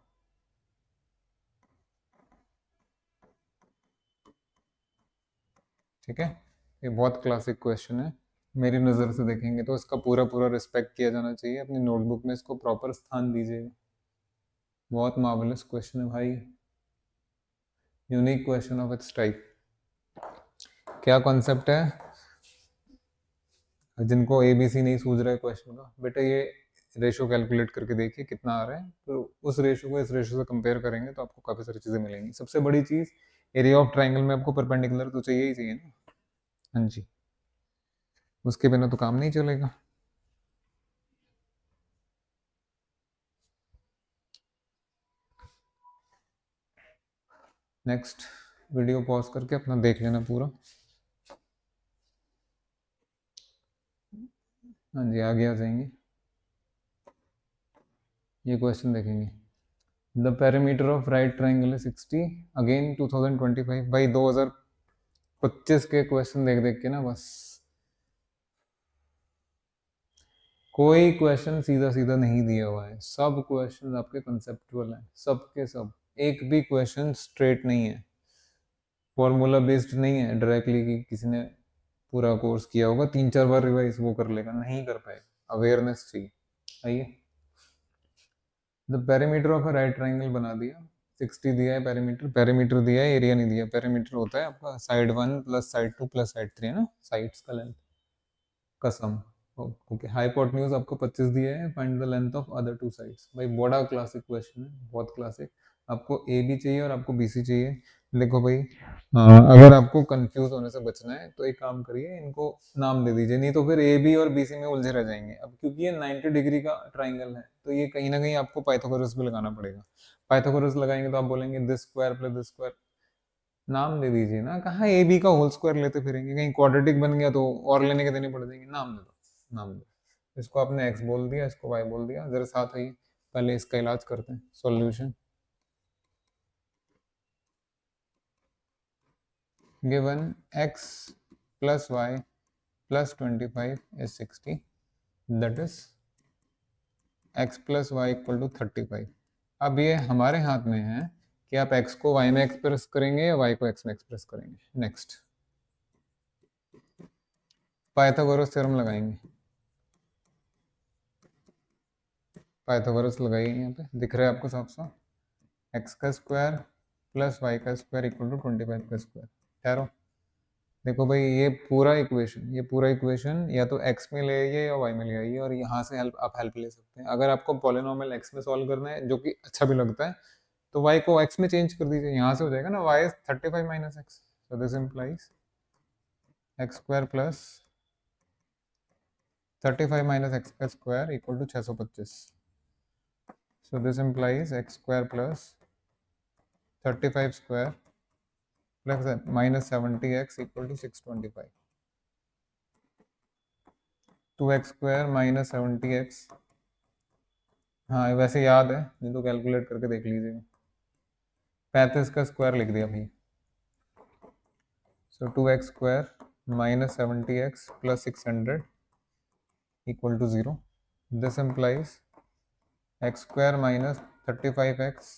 ठीक है। ये बहुत क्लासिक क्वेश्चन है, मेरी नज़र से देखेंगे तो इसका पूरा पूरा रिस्पेक्ट किया जाना चाहिए, अपनी नोटबुक में इसको प्रॉपर स्थान दीजिएगा। बहुत मार्वलस क्वेश्चन है भाई, unique question of its type. क्या कॉन्सेप्ट है, जिनको ABC नहीं सूझ रहा है क्वेश्चन का, बेटा ये रेशो कैलकुलेट करके देखिए कितना आ रहा है, तो उस रेशो को इस रेशो से कंपेयर करेंगे तो आपको काफ़ी सारी चीज़ें मिलेंगी। सबसे बड़ी चीज़, एरिया ऑफ ट्राइंगल में आपको परपेंडिकुलर तो चाहिए ही चाहिए ना, हाँ जी, उसके बिना तो काम नहीं चलेगा। नेक्स्ट वीडियो पॉज करके अपना देख लेना पूरा, हाँ जी आगे आ जाएंगे। ये क्वेश्चन देखेंगे, the perimeter of right triangle है 60, अगेन 2025। भाई 2025 के क्वेश्चन देख देख के ना बस, कोई क्वेश्चन सीधा सीधा नहीं दिया हुआ है, सब क्वेश्चन आपके कंसेप्चुअल हैं, सब के सब, एक भी क्वेश्चन स्ट्रेट नहीं है, फॉर्मूला बेस्ड नहीं है डायरेक्टली कि किसी ने पूरा कोर्स किया होगा 3-4 बार रिवाइज वो कर लेगा, नहीं कर पाएगा, अवेयरनेस चाहिए। आइए, the perimeter of a right triangle बना दिया, 60 दिया है पेरीमीटर, पेरीमीटर दिया है, एरिया नहीं दिया। पेरीमीटर होता है आपका side 1 plus side 2 plus side 3, है ना, साइड्स का लेंथ का सम। ओके, हाइपोटेन्यूज आपको 25 दिया है, find the length of other two sides. भाई बड़ा क्लासिक क्वेश्चन है, बहुत क्लासिक। आपको ए भी चाहिए और आपको BC चाहिए। देखो भाई, अगर आपको कंफ्यूज होने से बचना है तो एक काम करिए, इनको नाम दे दीजिए, नहीं तो फिर AB और BC में उलझे रह जाएंगे। अब क्योंकि ये 90 डिग्री का ट्राइंगल है तो ये कहीं ना कहीं आपको पाइथागोरस भी लगाना पड़ेगा। पाइथागोरस लगाएंगे तो आप बोलेंगे this square plus this square, नाम दे दीजिए ना, कहाँ AB का होल स्क्वायर लेते फिरेंगे, कहीं क्वाड्रेटिक बन गया तो और लेने के देने पड़ जाएंगे। नाम दे दो, नाम दो, इसको आपने x बोल दिया, इसको y बोल दिया। जरा साथ आइए, पहले इसका इलाज करते हैं। Solution, given x plus y plus 25 is 60, that is x plus y equal to 35। अब ये हमारे हाथ में है कि आप x को y में एक्सप्रेस करेंगे या y को x में एक्सप्रेस करेंगे। नेक्स्ट पाइथागोरस थ्योरम लगाएंगे। पाइथागोरस लगाइए, यहाँ पे दिख रहा है आपको साफ साफ। एक्स का स्क्वायर प्लस वाई का स्क्वायर इक्वल टू 25 का स्क्वायर। ठहरो, देखो भाई ये पूरा इक्वेशन या तो x में ले आइए या y में ले आइए, और यहाँ से हेल्प ले सकते हैं। अगर आपको पॉलिनॉमियल x में सॉल्व करना है, जो कि अच्छा भी लगता है, तो y को x में चेंज कर दीजिए। यहाँ से हो जाएगा ना, y is 35 minus X, so this implies X square plus 35 minus X का square equal to 625। So this implies X square plus 35 square plus minus 70x equal to 625। 2x square minus 70x, हाँ वैसे याद है, नहीं तो calculate करके देख लीजिएगा। 35 का स्क्वायर लिख दिया भाई। So 2x square minus 70x plus 600 equal to 0। This implies X square minus 35x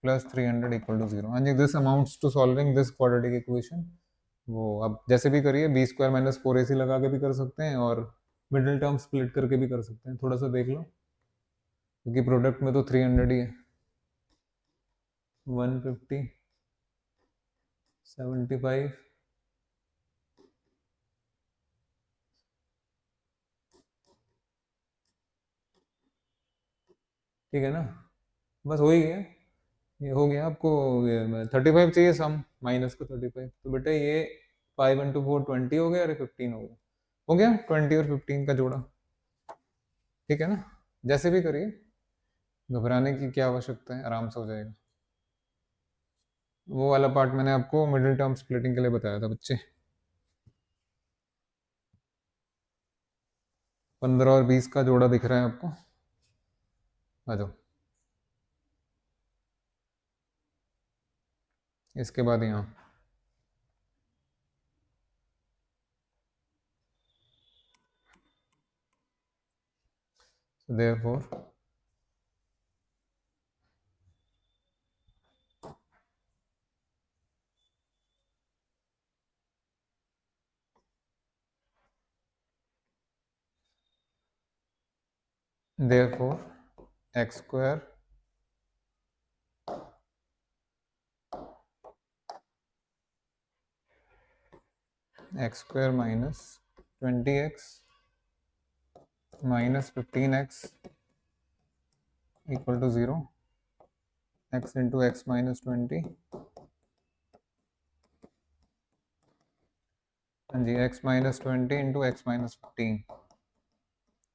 plus 300 equal to 0। हाँ जी, this amounts to solving this quadratic equation. वो अब जैसे भी करिए, बी स्क्वायर माइनस 4ac लगा के भी कर सकते हैं, और मिडिल टर्म स्प्लिट करके भी कर सकते हैं। थोड़ा सा देख लो, क्योंकि प्रोडक्ट में तो 300 ही है। 150 75 ठीक है ना, बस हो ही गया। ये हो गया आपको, 35 चाहिए सम, माइनस को 35, तो बेटा ये 5 × 4 20 हो गया, अरे 15 हो गया 20 और 15 का जोड़ा। ठीक है ना, जैसे भी करिए, घबराने की क्या आवश्यकता है, आराम से हो जाएगा। वो वाला पार्ट मैंने आपको मिडिल टर्म स्प्लिटिंग के लिए बताया था बच्चे। 15 और 20 का जोड़ा दिख रहा है आपको, आ जाओ। इसके बाद यहाँ therefore therefore x square minus 20x minus 15x equal to 0, x into x minus 20, हाँ जी, x minus 20 into x minus 15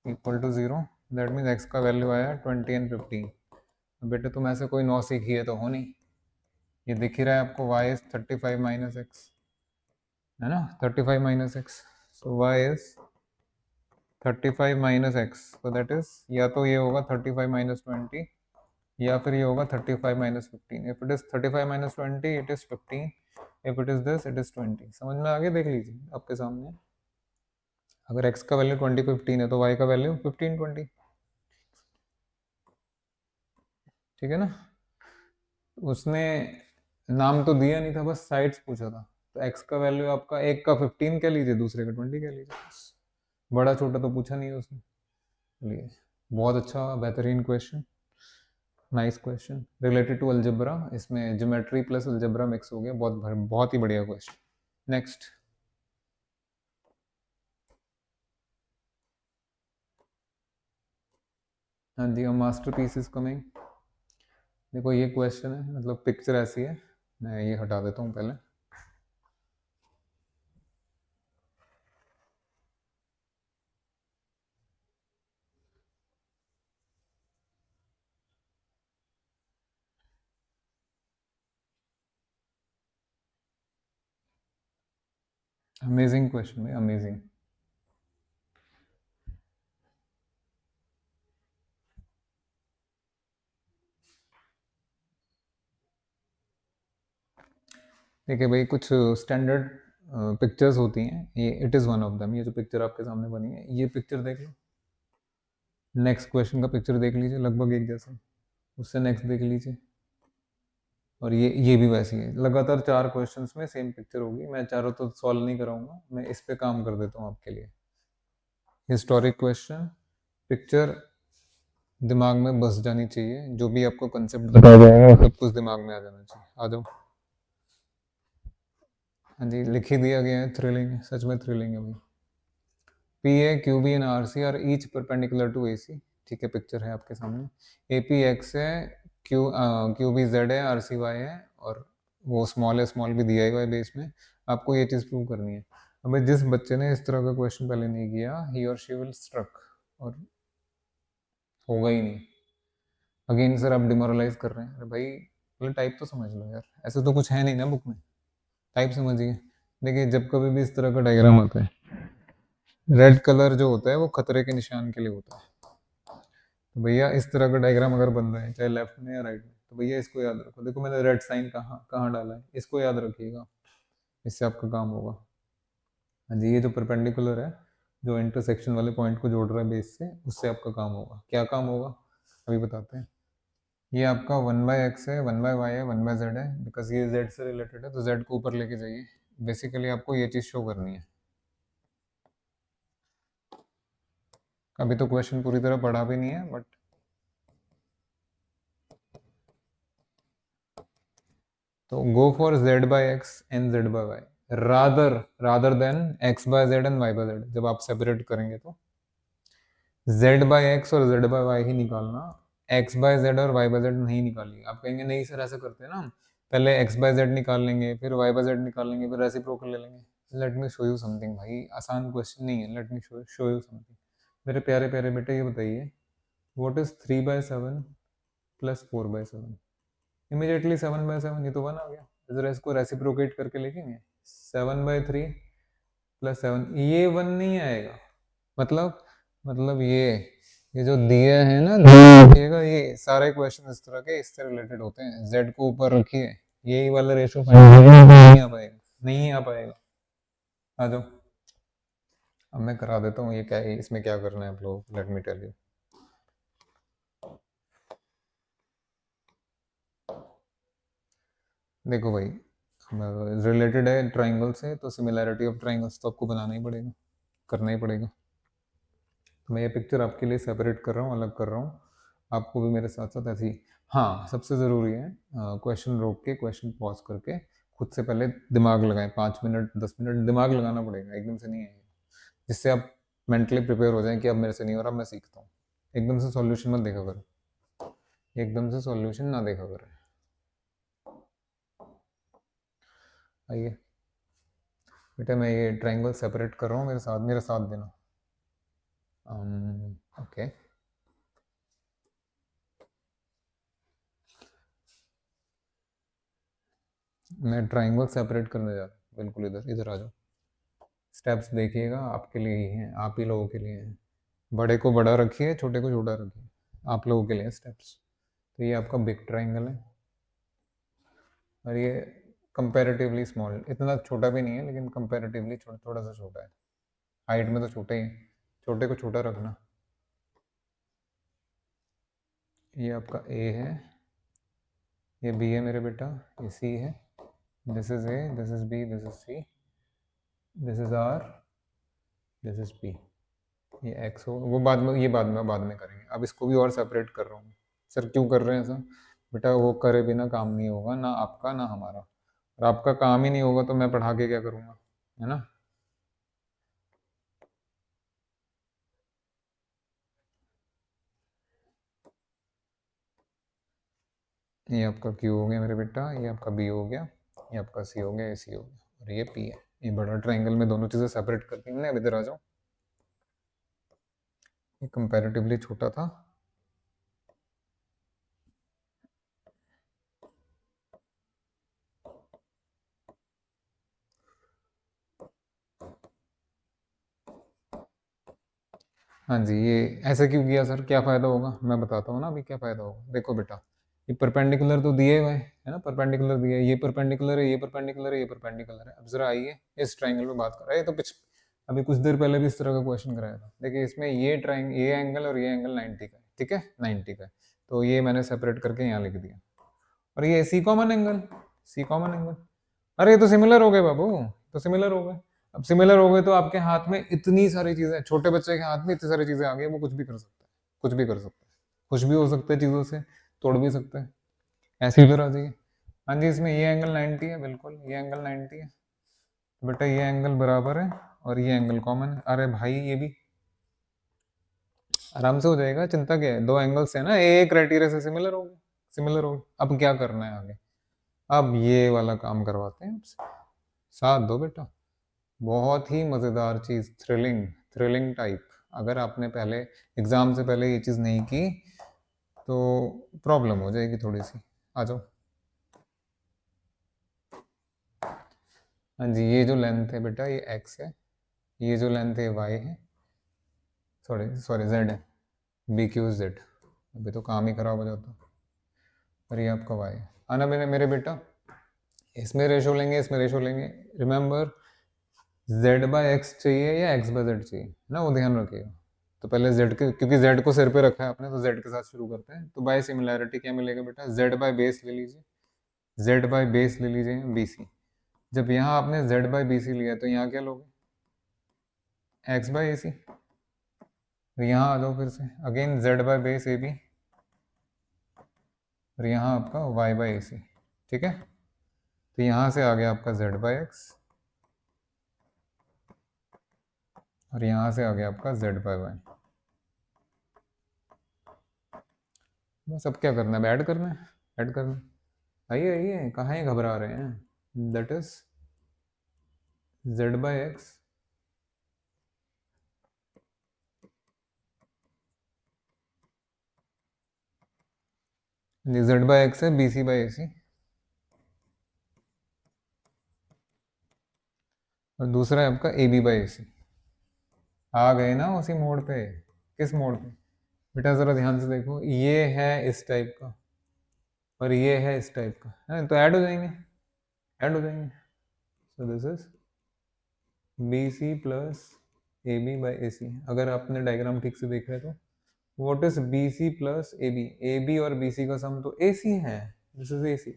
equal to 0। That means x का वैल्यू आया 20 एंड 15। बेटे तुम ऐसे कोई 9 सीखी है तो हो नहीं, ये दिख ही रहा है आपको, y is 35 माइनस एक्स, है ना, 35 minus X. So y is 35 minus X, so that is या तो ये होगा 35 माइनस 20, या फिर ये होगा 35 minus 15। If it is 35 minus 20 it is 15, if it is this it is 20। समझ में आ गया, देख लीजिए आपके सामने। अगर x का वैल्यू 20 15 है तो y का वैल्यू 15 20। ठीक है ना, उसने नाम तो दिया नहीं था, बस साइड्स पूछा था। तो x का वैल्यू आपका एक का 15 कह लीजिए, दूसरे का 20 कह लीजिए, बस। बड़ा छोटा तो पूछा नहीं है उसने। चलिए, बहुत अच्छा, बेहतरीन question, nice question related to algebra. इसमें ज्योमेट्री प्लस अलजेब्रा मिक्स हो गया, बहुत ही बढ़िया क्वेश्चन। नेक्स्ट, हाँ जी, मास्टर पीस इज कमिंग। देखो ये क्वेश्चन है, मतलब पिक्चर ऐसी है, मैं ये हटा देता हूँ पहले। अमेजिंग क्वेश्चन है, अमेजिंग। देखिए भाई, कुछ स्टैंडर्ड पिक्चर्स होती हैं, ये it is one of them. ये जो पिक्चर आपके सामने बनी है, ये पिक्चर देख लो। नेक्स्ट क्वेश्चन का पिक्चर देख लीजिए, लगभग एक जैसा, उससे नेक्स्ट देख लीजिए, और ये भी वैसी है। लगातार 4 क्वेश्चंस में सेम पिक्चर होगी। मैं चारों तो सॉल्व नहीं कराऊंगा, मैं इस पे काम कर देता हूँ आपके लिए। हिस्टोरिक क्वेश्चन, पिक्चर दिमाग में बस जानी चाहिए, जो भी आपको कंसेप्ट बताया जाएगा सब कुछ दिमाग में आ जाना चाहिए। आ जाओ। हाँ जी, लिख ही दिया गया है, थ्रिलिंग, सच में थ्रिलिंग है भाई। PA, QB and RC are each perpendicular to AC। ठीक है, पिक्चर है आपके सामने। AP X है, QB Z है, RC Y है, और वो स्मॉल है, स्मॉल भी दिया हुआ है बेस में। आपको ये चीज़ प्रूव करनी है। अब जिस बच्चे ने इस तरह का क्वेश्चन पहले नहीं किया, ही और शी विल स्ट्रक, और होगा ही नहीं। अगेन सर आप डिमोरलाइज कर रहे हैं। अरे भाई पहले टाइप तो समझ लो यार, ऐसे तो कुछ है नहीं ना बुक में, टाइप समझिए। देखिए जब कभी भी इस तरह का डायग्राम आता है, रेड कलर जो होता है वो खतरे के निशान के लिए होता है। तो भैया इस तरह का डायग्राम अगर बन रहा है, चाहे लेफ्ट में या राइट में, तो भैया इसको याद रखो। देखो मैंने रेड साइन कहाँ कहाँ डाला है, इसको याद रखिएगा, इससे आपका काम होगा। हाँ जी, ये जो परपेंडिकुलर है, जो इंटरसेक्शन वाले पॉइंट को जोड़ रहा है बेस से, उससे आपका काम होगा। क्या काम होगा अभी बताते हैं। ये आपका 1/x है, 1/y है, 1/z है, बिकॉज ये z से रिलेटेड है, तो z को ऊपर लेके जाइए। बेसिकली आपको ये चीज़ शो करनी है। अभी तो क्वेश्चन पूरी तरह पढ़ा भी नहीं है, बट तो go for z/x and z/y rather than x/z and y/z। जब आप सेपरेट करेंगे तो z/x और z/y ही निकालना, x/z और y/z नहीं निकालिए। आप कहेंगे नहीं सर ऐसा करते हैं ना, पहले x/z निकाल लेंगे, फिर y/z निकाल लेंगे, फिर रेसिप्रोकल ले लेंगे। Let me show you something भाई, आसान क्वेश्चन नहीं है। Let me show you something. मेरे प्यारे प्यारे बेटे, ये बताइए व्हाट इज 3/7 प्लस 4/7? इमीडिएटली 7/7, ये तो 1 आ गया। जरा इसको रेसिप्रोकेट करके लिखेंगे, 7/3 प्लस 7, ये 1 नहीं आएगा। मतलब ये जो दिए हैं ना, देखिएगा ये सारे क्वेश्चन इस तरह के इससे रिलेटेड होते हैं। z को ऊपर रखिए, यही वाला रेशो नहीं आ पाएगा, नहीं आ पाएगा। आ जाओ, अब मैं करा देता हूँ। ये क्या है, इसमें क्या करना है आप लोग, लेट मी टेल यू। देखो भाई, रिलेटेड है ट्राइंगल से, तो सिमिलैरिटी ऑफ ट्राइंगल्स तो आपको बनाना ही पड़ेगा, करना ही पड़ेगा। तो मैं ये पिक्चर आपके लिए सेपरेट कर रहा हूँ, अलग कर रहा हूँ, आपको भी मेरे साथ साथ ऐसे ही। हाँ, सबसे ज़रूरी है क्वेश्चन रोक के, क्वेश्चन पॉज करके खुद से पहले दिमाग लगाएं। 5 मिनट 10 मिनट दिमाग लगाना पड़ेगा, एकदम से नहीं है, जिससे आप मेंटली प्रिपेयर हो जाएं कि अब मेरे से नहीं हो रहा, मैं सीखता हूँ। एकदम से सॉल्यूशन मत देखा करो, एकदम से सॉल्यूशन ना देखा करो। आइए बेटा, मैं ये ट्राइंगल सेपरेट कर रहा हूँ, मेरे साथ देना। ओके, मैं ट्राइंगल सेपरेट करने जा रहा हूँ। बिल्कुल इधर इधर आ जाओ। स्टेप्स देखिएगा, आपके लिए ही हैं, आप ही लोगों के लिए हैं। बड़े को बड़ा रखिए, छोटे को छोटा रखिए, आप लोगों के लिए स्टेप्स। तो ये आपका बिग ट्राइंगल है, और ये कंपैरेटिवली स्मॉल, इतना छोटा भी नहीं है लेकिन कंपैरेटिवली थोड़ा सा छोटा है। हाइट में तो छोटा ही है, छोटे को छोटा रखना। ये आपका ए है, ये बी है मेरे बेटा, ये सी है, this is A, this is B, this is C, this is R, this is P. ये एक्स हो, वो बाद में करेंगे। अब इसको भी और सेपरेट कर रहा हूँ। सर क्यों कर रहे हैं ऐसा? बेटा वो करे बिना काम नहीं होगा, ना आपका ना हमारा। और आपका काम ही नहीं होगा तो मैं पढ़ा के क्या करूँगा, है ना। ये आपका क्यू हो गया मेरे बेटा, ये आपका बी हो गया, ये आपका सी हो गया, ये सी हो गया, और ये पी है। ये बड़ा ट्राइंगल में दोनों चीज़ें सेपरेट करती हैं। अब इधर आ जाओ, ये कंपैरेटिवली छोटा था। हाँ जी, ये ऐसे क्यों किया सर, क्या फ़ायदा होगा मैं बताता हूँ ना अभी क्या फ़ायदा होगा। देखो बेटा, ये परपेंडिकुलर तो दिए हुए है ना, परपेंडिकुलर दिए, ये परपेंडिकुलर है, ये परपेंडिकुलर है, ये परपेंडिकुलर है। अब जरा आइए इस ट्राइंगल में बात कर रहे हैं, तो अभी कुछ देर पहले भी इस तरह का क्वेश्चन कराया था। देखिए इसमें ये एंगल और ये एंगल 90 का है, ठीक है, 90 का है, तो ये मैंने सेपरेट करके यहाँ लिख दिया। और ये सी कॉमन एंगल, सी कॉमन एंगल, अरे ये तो सिमिलर हो गए बाबू, तो सिमिलर हो गए। अब सिमिलर हो गए तो आपके हाथ में इतनी सारी चीजें, छोटे बच्चे के हाथ में इतनी सारी चीजें आ गई, वो कुछ भी कर सकता है, कुछ भी कर सकता है, कुछ भी हो सकता है, चीजों से तोड़ भी सकते हैं, ऐसे इधर आ जाइए। हाँ जी, इसमें ये एंगल 90 है, बिल्कुल ये एंगल 90 है, तो बेटा ये एंगल बराबर है और ये एंगल कॉमन है। अरे भाई ये भी आराम से हो जाएगा, चिंता क्या है, दो एंगल्स है ना, एक क्राइटेरिया से सिमिलर हो गए, सिमिलर हो गए। अब क्या करना है आगे, अब ये वाला काम करवाते हैं आपसे, साथ दो बेटा। बहुत ही मज़ेदार चीज़, थ्रिलिंग, थ्रिलिंग टाइप। अगर आपने पहले एग्ज़ाम से पहले ये चीज़ नहीं की तो प्रॉब्लम हो जाएगी थोड़ी सी। आ जाओ। हाँ जी, ये जो लेंथ है बेटा ये x है, ये जो लेंथ है y है, सॉरी सॉरी z है, बी क्यू जेड, अभी तो काम ही खराब हो जाता। और ये आपका y है, आना मेरे बेटा, इसमें रेशो लेंगे, इसमें रेशो लेंगे। रिमेंबर z बाय x चाहिए या x बाय z चाहिए ना, वो ध्यान रखिएगा। तो पहले z के, क्योंकि z को सिर पे रखा है आपने, तो z के साथ शुरू करते हैं। तो बाय सिमिलैरिटी क्या मिलेगा बेटा, z बाय बेस ले लीजिए, z बाय बेस ले लीजिए bc। जब यहाँ आपने z बाय bc लिया तो यहाँ क्या लोगे, x बाय ac। तो यहाँ आ जाओ फिर से, again z by base ab, और यहाँ आपका y बाय ac, ठीक है। तो यहाँ से आ गया आपका z बाय x, और यहाँ से आ गया आपका z बाय y। बस अब क्या करना है, ऐड करना है, ऐड करना है। आइए आइए, कहाँ ही घबरा रहे हैं। That is z by X, z by X है B C by A C, और दूसरा है आपका ए बी बाय ए सी। आ गए ना उसी मोड पे, किस मोड पे बेटा, जरा ध्यान से देखो, ये है इस टाइप का और ये है इस टाइप का, है तो ऐड हो जाएंगे, ऐड हो जाएंगे। So this is B C plus A B by A C. अगर आपने डायग्राम ठीक से देखा है तो what is B C plus A B, A B और बी सी का सम तो ए सी है, this is A C,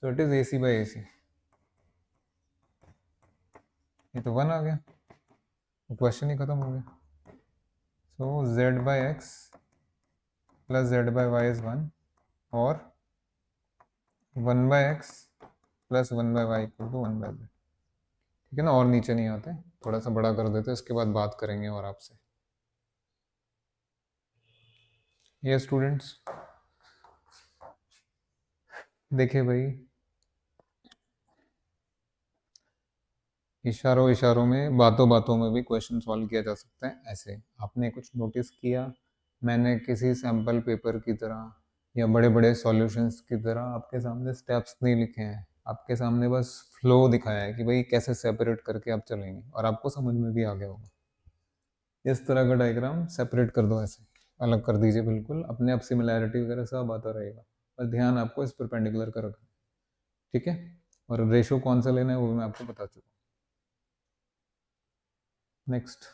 so it is A C by A C. ये तो वन आ गया, क्वेश्चन ही खत्म हो गया। So Z by X plus Z by Y is one, और one by X plus one by Y equal to one by Z, ठीक है ना। और नीचे नहीं आते, थोड़ा सा बड़ा कर देते, इसके बाद बात करेंगे और आपसे। ये स्टूडेंट्स देखिए भाई, इशारों इशारों में, बातों बातों में भी क्वेश्चन सॉल्व किया जा सकता है। ऐसे आपने कुछ नोटिस किया, मैंने किसी सैम्पल पेपर की तरह या बड़े बड़े सॉल्यूशंस की तरह आपके सामने स्टेप्स नहीं लिखे हैं, आपके सामने बस फ्लो दिखाया है कि भाई कैसे सेपरेट करके आप चलेंगे, और आपको समझ में भी आ गया होगा। इस तरह का डायग्राम सेपरेट कर दो, ऐसे अलग कर दीजिए, बिल्कुल अपने आप सिमिलैरिटी वगैरह सब आता रहेगा, पर ध्यान आपको इस परपेंडिकुलर का रखना, ठीक है। और रेशो कौन सा लेना है वो मैं आपको बता चुका हूँ। नेक्स्ट,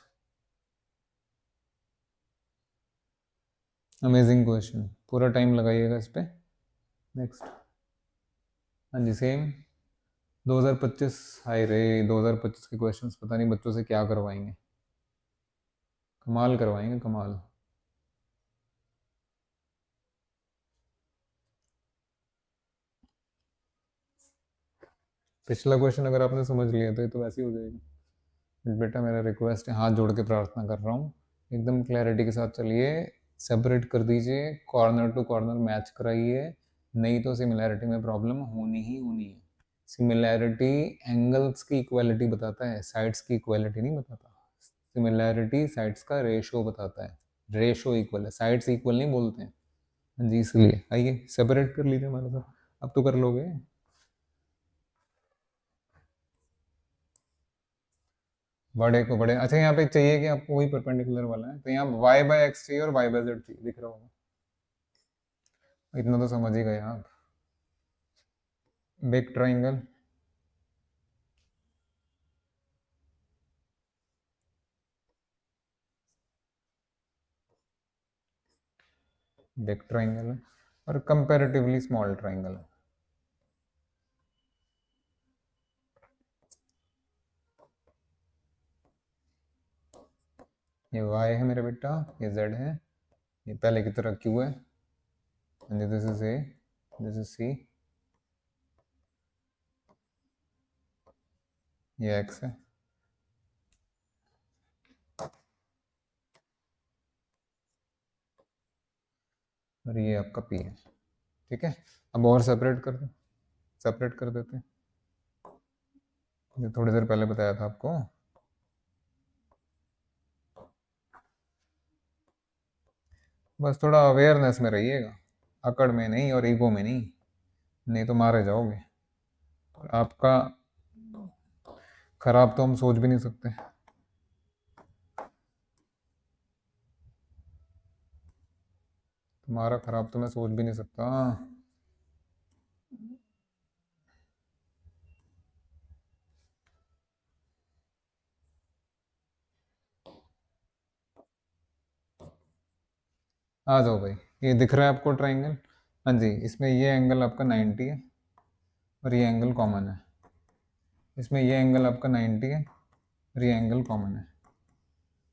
अमेजिंग क्वेश्चन, पूरा टाइम लगाइएगा इस पे। नेक्स्ट, हाँ जी सेम 2025, हाय रे 2025 के क्वेश्चंस पता नहीं बच्चों से क्या करवाएंगे, कमाल करवाएंगे कमाल। पिछला क्वेश्चन अगर आपने समझ लिया तो ये तो वैसे ही हो जाएगा। बेटा मेरा रिक्वेस्ट है, हाथ जोड़ के प्रार्थना कर रहा हूँ, एकदम क्लैरिटी के साथ चलिए, सेपरेट कर दीजिए, कॉर्नर टू कॉर्नर मैच कराइए, नहीं तो सिमिलैरिटी में प्रॉब्लम होनी ही होनी है। सिमिलैरिटी एंगल्स की इक्वालिटी बताता है, साइड्स की इक्वालिटी नहीं बताता। सिमिलैरिटी साइड्स का रेशो बताता है, रेशो इक्वल है, साइड्स इक्वल नहीं बोलते हैं। हाँ जी, इसलिए आइए सेपरेट कर लीजिए हमारे साथ, अब तो कर लोगे। बड़े को बड़े, अच्छा यहाँ पे चाहिए कि आपको वही परपेंडिकुलर वाला है, तो यहाँ y बाय एक्स चाहिए और y बाय जेड चाहिए, दिख रहा होगा, इतना तो समझ ही गए आप। बिग ट्राइंगल, बिग ट्राइंगल है और कंपैरेटिवली स्मॉल ट्राइंगल है। ये y है मेरे बेटा, ये z है, ये पहले की तरह q है, and this is a, this is c, ये x है, और ये आपका p है। ठीक है, अब और सेपरेट कर देते हैं, ये थोड़ी देर पहले बताया था आपको। बस थोड़ा अवेयरनेस में रहिएगा, अकड़ में नहीं और ईगो में नहीं, नहीं तो मारे जाओगे। और आपका खराब तो हम सोच भी नहीं सकते। तुम्हारा खराब तो मैं सोच भी नहीं सकता। आ जाओ भाई, ये दिख रहा है आपको ट्राइंगल? हाँ जी, इसमें ये एंगल आपका 90 है और ये एंगल कॉमन है। इसमें ये एंगल आपका 90 है और ये एंगल कॉमन है।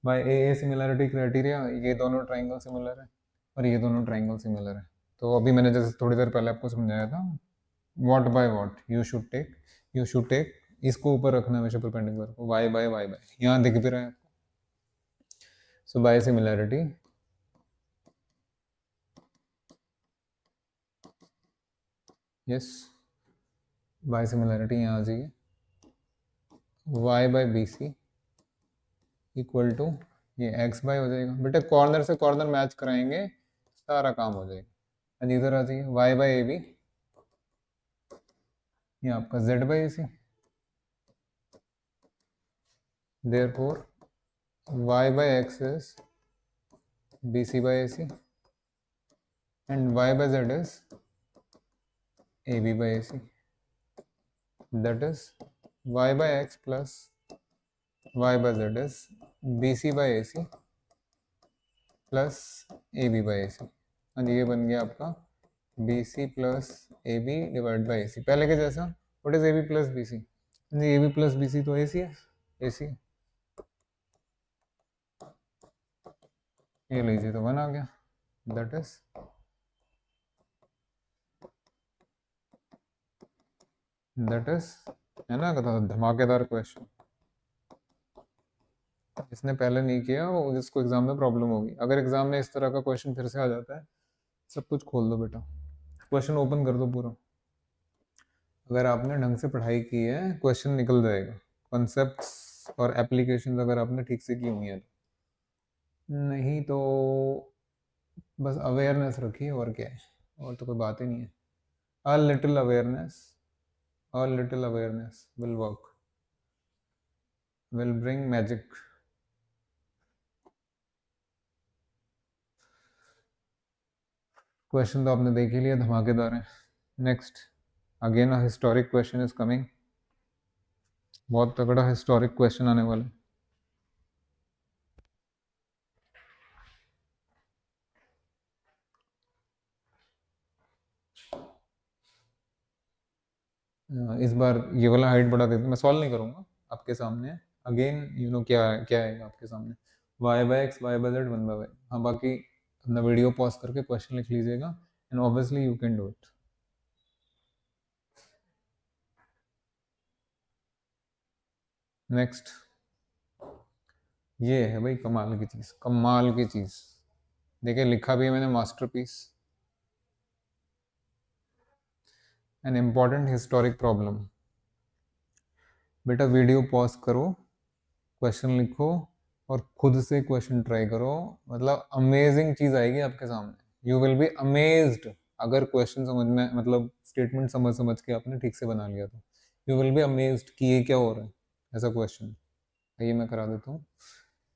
बाय ए सिमिलरिटी क्राइटेरिया ये दोनों ट्राइंगल सिमिलर है और ये दोनों ट्राइंगल सिमिलर है। तो अभी मैंने जैसे थोड़ी देर पहले आपको समझाया था, what by what you should take इसको ऊपर रखना हमेशा परपेंडिकुलर को, वाई बाय यहाँ दिख भी रहा है आपको। So by similarity yes, by similarity यहाँ आ जाइए, Y by B C equal to ये एक्स बाय हो जाएगा। बेटा कॉर्नर से कॉर्नर मैच कराएंगे, सारा काम हो जाएगा। एंड इधर आ जाइए, वाई बाय ए बी, ये आपका Z by A C, therefore Y by X is B C by A C and Y by Z is A B by A C, that is Y by X plus Y by Z is B C by A C plus A B by A C. And ये बन गया आपका B C plus A B divide by A C, पहले के जैसा। What is A B plus B C? A B plus B C तो A C है, ए C है। ये लीजिए तो 1 आ गया, दैट इज है ना, कहता धमाकेदार क्वेश्चन। जिसने पहले नहीं किया वो जिसको एग्जाम में प्रॉब्लम होगी। अगर एग्जाम में इस तरह का क्वेश्चन फिर से आ जाता है, सब कुछ खोल दो बेटा, क्वेश्चन ओपन कर दो पूरा। अगर आपने ढंग से पढ़ाई की है क्वेश्चन निकल जाएगा, कॉन्सेप्ट्स और एप्लीकेशन अगर आपने ठीक से की हुई है तो। नहीं तो बस अवेयरनेस रखिए, और क्या है, और तो कोई बात ही नहीं है। A little awareness will work, will bring magic. Question तो आपने देख ही लिया, धमाकेदार है। Next again a historic question is coming, बहुत तगड़ा हिस्टोरिक क्वेश्चन आने वाला है। इस बार ये वाला हाइट बढ़ा देते, मैं सॉल्व नहीं करूंगा आपके सामने। अगेन यू नो क्या क्या है आपके सामने, Y by X Y by Z 1/y। हाँ बाकी अपना वीडियो पॉज करके क्वेश्चन लिख लीजिएगा and obviously you can do it. Next ये है भाई कमाल की चीज, कमाल की चीज। देखिए लिखा भी है मैंने, masterpiece, an important historic problem. बेटा वीडियो पॉज करो, क्वेश्चन लिखो और खुद से क्वेश्चन ट्राई करो, मतलब अमेजिंग चीज आएगी आपके सामने। यू विल बी अमेज्ड अगर क्वेश्चन समझ में, मतलब स्टेटमेंट समझ समझ के आपने ठीक से बना लिया तो यू विल बी अमेज्ड कि ये क्या हो रहा है, ऐसा क्वेश्चन। ये मैं करा देता हूँ।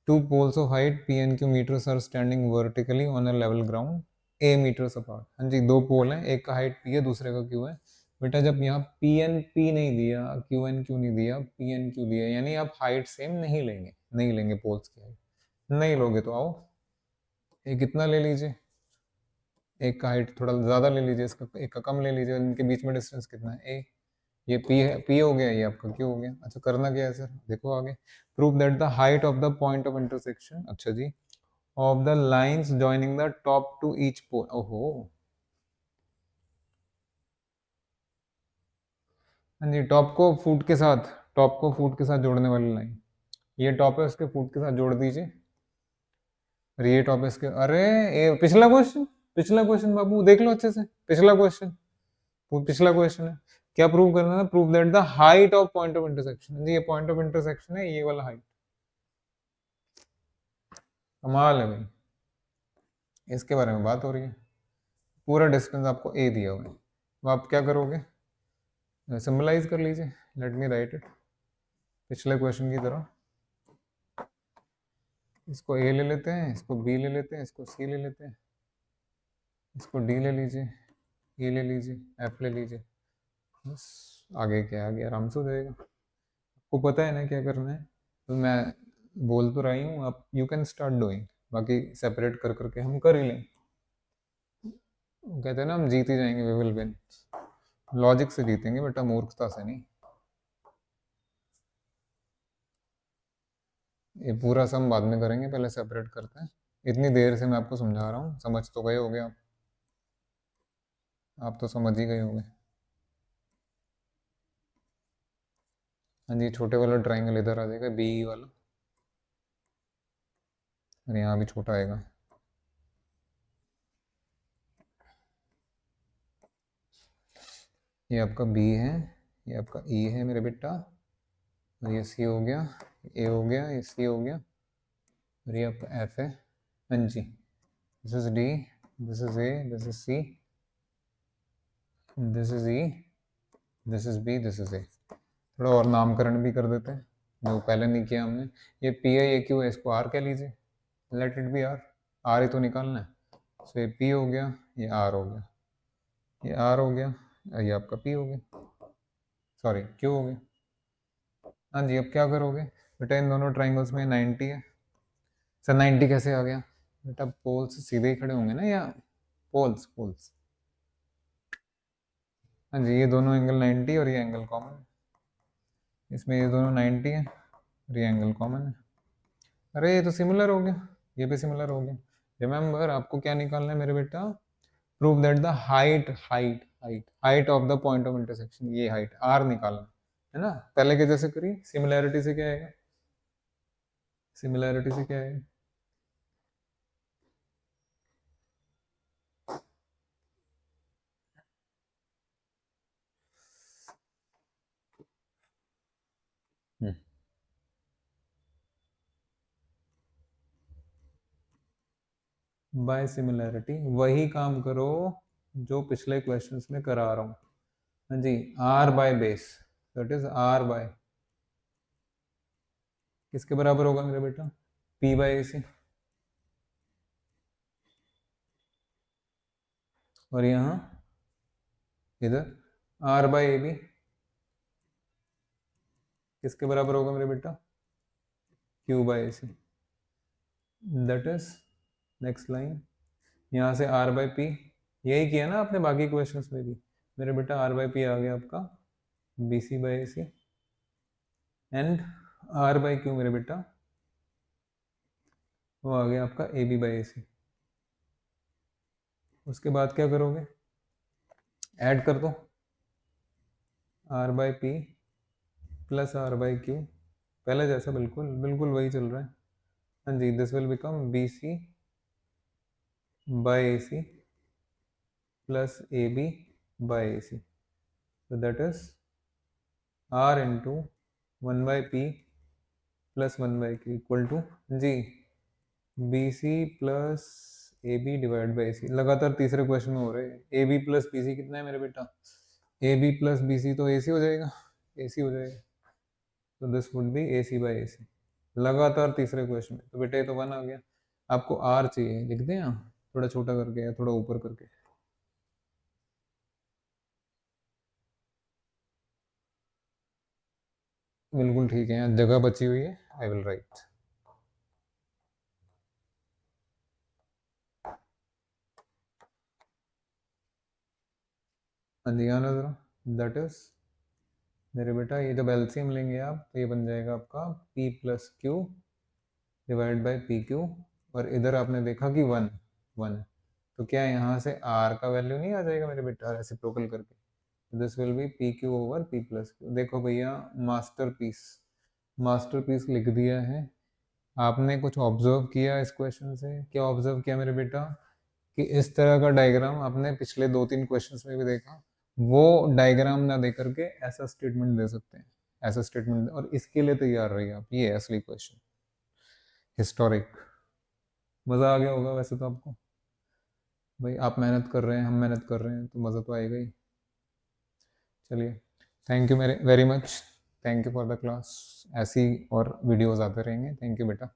Two poles of height P N Q metres are standing vertically on a level ground A metres apart. हाँ जी, दो पोल हैं, एक का हाइट पी है दूसरे का क्यू है। बेटा जब यहाँ पी एन पी नहीं दिया, क्यू एन क्यू नहीं दिया, पी एन क्यू दिया, यानी आप हाइट सेम नहीं लेंगे पोल्स की हाइट। नहीं लोगे तो आओ, ये कितना ले लीजिए, एक का हाइट थोड़ा ज़्यादा ले लीजिए, इसका एक का कम ले लीजिए, इनके बीच में डिस्टेंस कितना है, ए। ये पी है, पी हो गया, ये आपका क्यू हो गया। अच्छा करना क्या है सर, देखो आगे। Prove that the height of the point of intersection, अच्छा जी, of the lines joining the top to each pole. ओहो, हाँ जी, टॉप को फुट के साथ, टॉप को फुट के साथ जोड़ने वाली लाइन, ये टॉप है, उसके फुट के साथ जोड़ दीजिए। और ये टॉप है इसके, अरे ये पिछला क्वेश्चन, पिछला क्वेश्चन बाबू देख लो अच्छे से, पिछला क्वेश्चन, वो पिछला क्वेश्चन है। क्या प्रूव करना है, prove that the height of point of intersection, जी ये पॉइंट ऑफ इंटरसेक्शन है, ये वाला हाइट। कमाल है भाई, इसके बारे में बात हो रही है। पूरा डिस्टेंस आपको ए दिया हुआ है, तो आप क्या करोगे, सिंबलाइज कर लीजिए। लेट मी राइट इट पिछले क्वेश्चन की तरह। इसको ए ले लेते हैं, इसको बी ले लेते हैं, इसको सी ले लेते हैं, इसको डी ले लीजिए, ई ले लीजिए, एफ ले लीजिए, बस आगे क्या, आगे आराम से हो जाएगा। आपको पता है ना क्या करना है, तो मैं बोल तो रही हूँ, आप यू कैन स्टार्ट डूइंग, बाकी सेपरेट कर करके हम कर ही लें। वो कहते हैं ना हम जीत ही जाएंगे, वी विल विन, लॉजिक से जीतेंगे बेटा, मूर्खता से नहीं। ये पूरा सम बाद में करेंगे, पहले सेपरेट करते हैं। इतनी देर से मैं आपको समझा रहा हूँ, समझ तो गए होगे आप तो समझ ही गए होंगे। हाँ जी, छोटे वाला ट्राइंगल इधर आ जाएगा, बी वाला, और यहाँ भी छोटा आएगा। ये आपका बी है, ये आपका ई है मेरे बेटा, और ये सी हो गया, ए हो गया, ये सी हो गया, और ये आपका एफ है। हाँ जी, this is D, this is A, this is C, this is E, this is B, this is A. थोड़ा और नामकरण भी कर देते हैं, जो पहले नहीं किया हमने। ये पी है, ये क्यू है, इसको आर कह लीजिए, let it be R, R ही तो निकालना है। सो ये पी हो गया, ये आर हो गया, ये आर हो गया, और ये आपका पी हो गया, सॉरी क्यू हो गया। हाँ जी, अब क्या करोगे बेटा, इन दोनों ट्राइंगल्स में 90 है। सर 90 कैसे आ गया बेटा, पोल्स सीधे ही खड़े होंगे ना, या पोल्स पोल्स, हाँ जी, ये दोनों एंगल 90 और ये एंगल कॉमन है, इसमें ये दोनों 90 है और ये एंगल कॉमन है। अरे ये तो सिमिलर हो गया, ये भी सिमिलर हो गया। रिमेंबर आपको क्या निकालना है मेरे बेटा, prove that the height of the point of intersection, ये हाइट आर निकालना है ना। पहले के जैसे करिए, सिमिलैरिटी से क्या आएगा, सिमिलैरिटी से क्या आएगा, बाय सिमिलैरिटी वही काम करो जो पिछले क्वेश्चंस में करा रहा हूँ। हाँ जी, R by base, that is R by, किसके बराबर होगा मेरा बेटा, पी बाय ए सी, और यहाँ इधर आर बाय ए बी, किसके बराबर होगा मेरे बेटा, Q by A C, that is next line, यहाँ से आर बाय पी, यही किया ना आपने बाकी क्वेश्चंस में भी मेरे बेटा, आर बाय पी आ गया आपका B C by A C, and R by Q मेरे बेटा वो आ गया आपका ए बी बाय ए सी। उसके बाद क्या करोगे, ऐड कर दो, R by P plus R by Q, पहले जैसा बिल्कुल बिल्कुल वही चल रहा है। हाँ जी, this will become B C by A C plus A B by A C, so that is r into 1 by p plus 1 by q equal to G B C plus A B divide by C. लगातार तीसरे question में हो रहे हैं, A B plus B सी कितना है मेरे बेटा, A B plus B C तो ए सी हो जाएगा, ए सी हो जाएगा, तो this would be A C by A C. लगातार तीसरे क्वेश्चन में, तो बेटा ये तो 1 आ गया। आपको आर चाहिए, लिख दें यहाँ थोड़ा छोटा करके या थोड़ा ऊपर करके, बिल्कुल ठीक है, यहाँ जगह बची हुई है, आई विल राइट। हाँ जी, आना जरा। दैट इज मेरे बेटा, ये जब एलसीएम लेंगे आप तो ये बन जाएगा आपका p plus Q divide by P Q, और इधर आपने देखा कि वन वन, तो क्या यहाँ से r का वैल्यू नहीं आ जाएगा मेरे बेटा रेसिप्रोकल करके? This will B P Q over P plus Q. देखो भैया, मास्टरपीस, मास्टरपीस लिख दिया है। आपने कुछ ऑब्जर्व किया इस क्वेश्चन से? क्या ऑब्जर्व किया मेरे बेटा? कि इस तरह का डायग्राम आपने पिछले 2-3 क्वेश्चंस में भी देखा, वो डायग्राम ना दे करके ऐसा स्टेटमेंट दे सकते हैं, ऐसा स्टेटमेंट, और इसके लिए तैयार रहिए आप। ये है असली क्वेश्चन, हिस्टोरिक। मज़ा आ गया होगा वैसे तो आपको। भाई आप मेहनत कर रहे हैं, हम मेहनत कर रहे हैं, तो मज़ा तो आएगा ही। चलिए, थैंक यू मेरे very much, thank you for the class. ऐसी और वीडियोस आते रहेंगे। थैंक यू बेटा।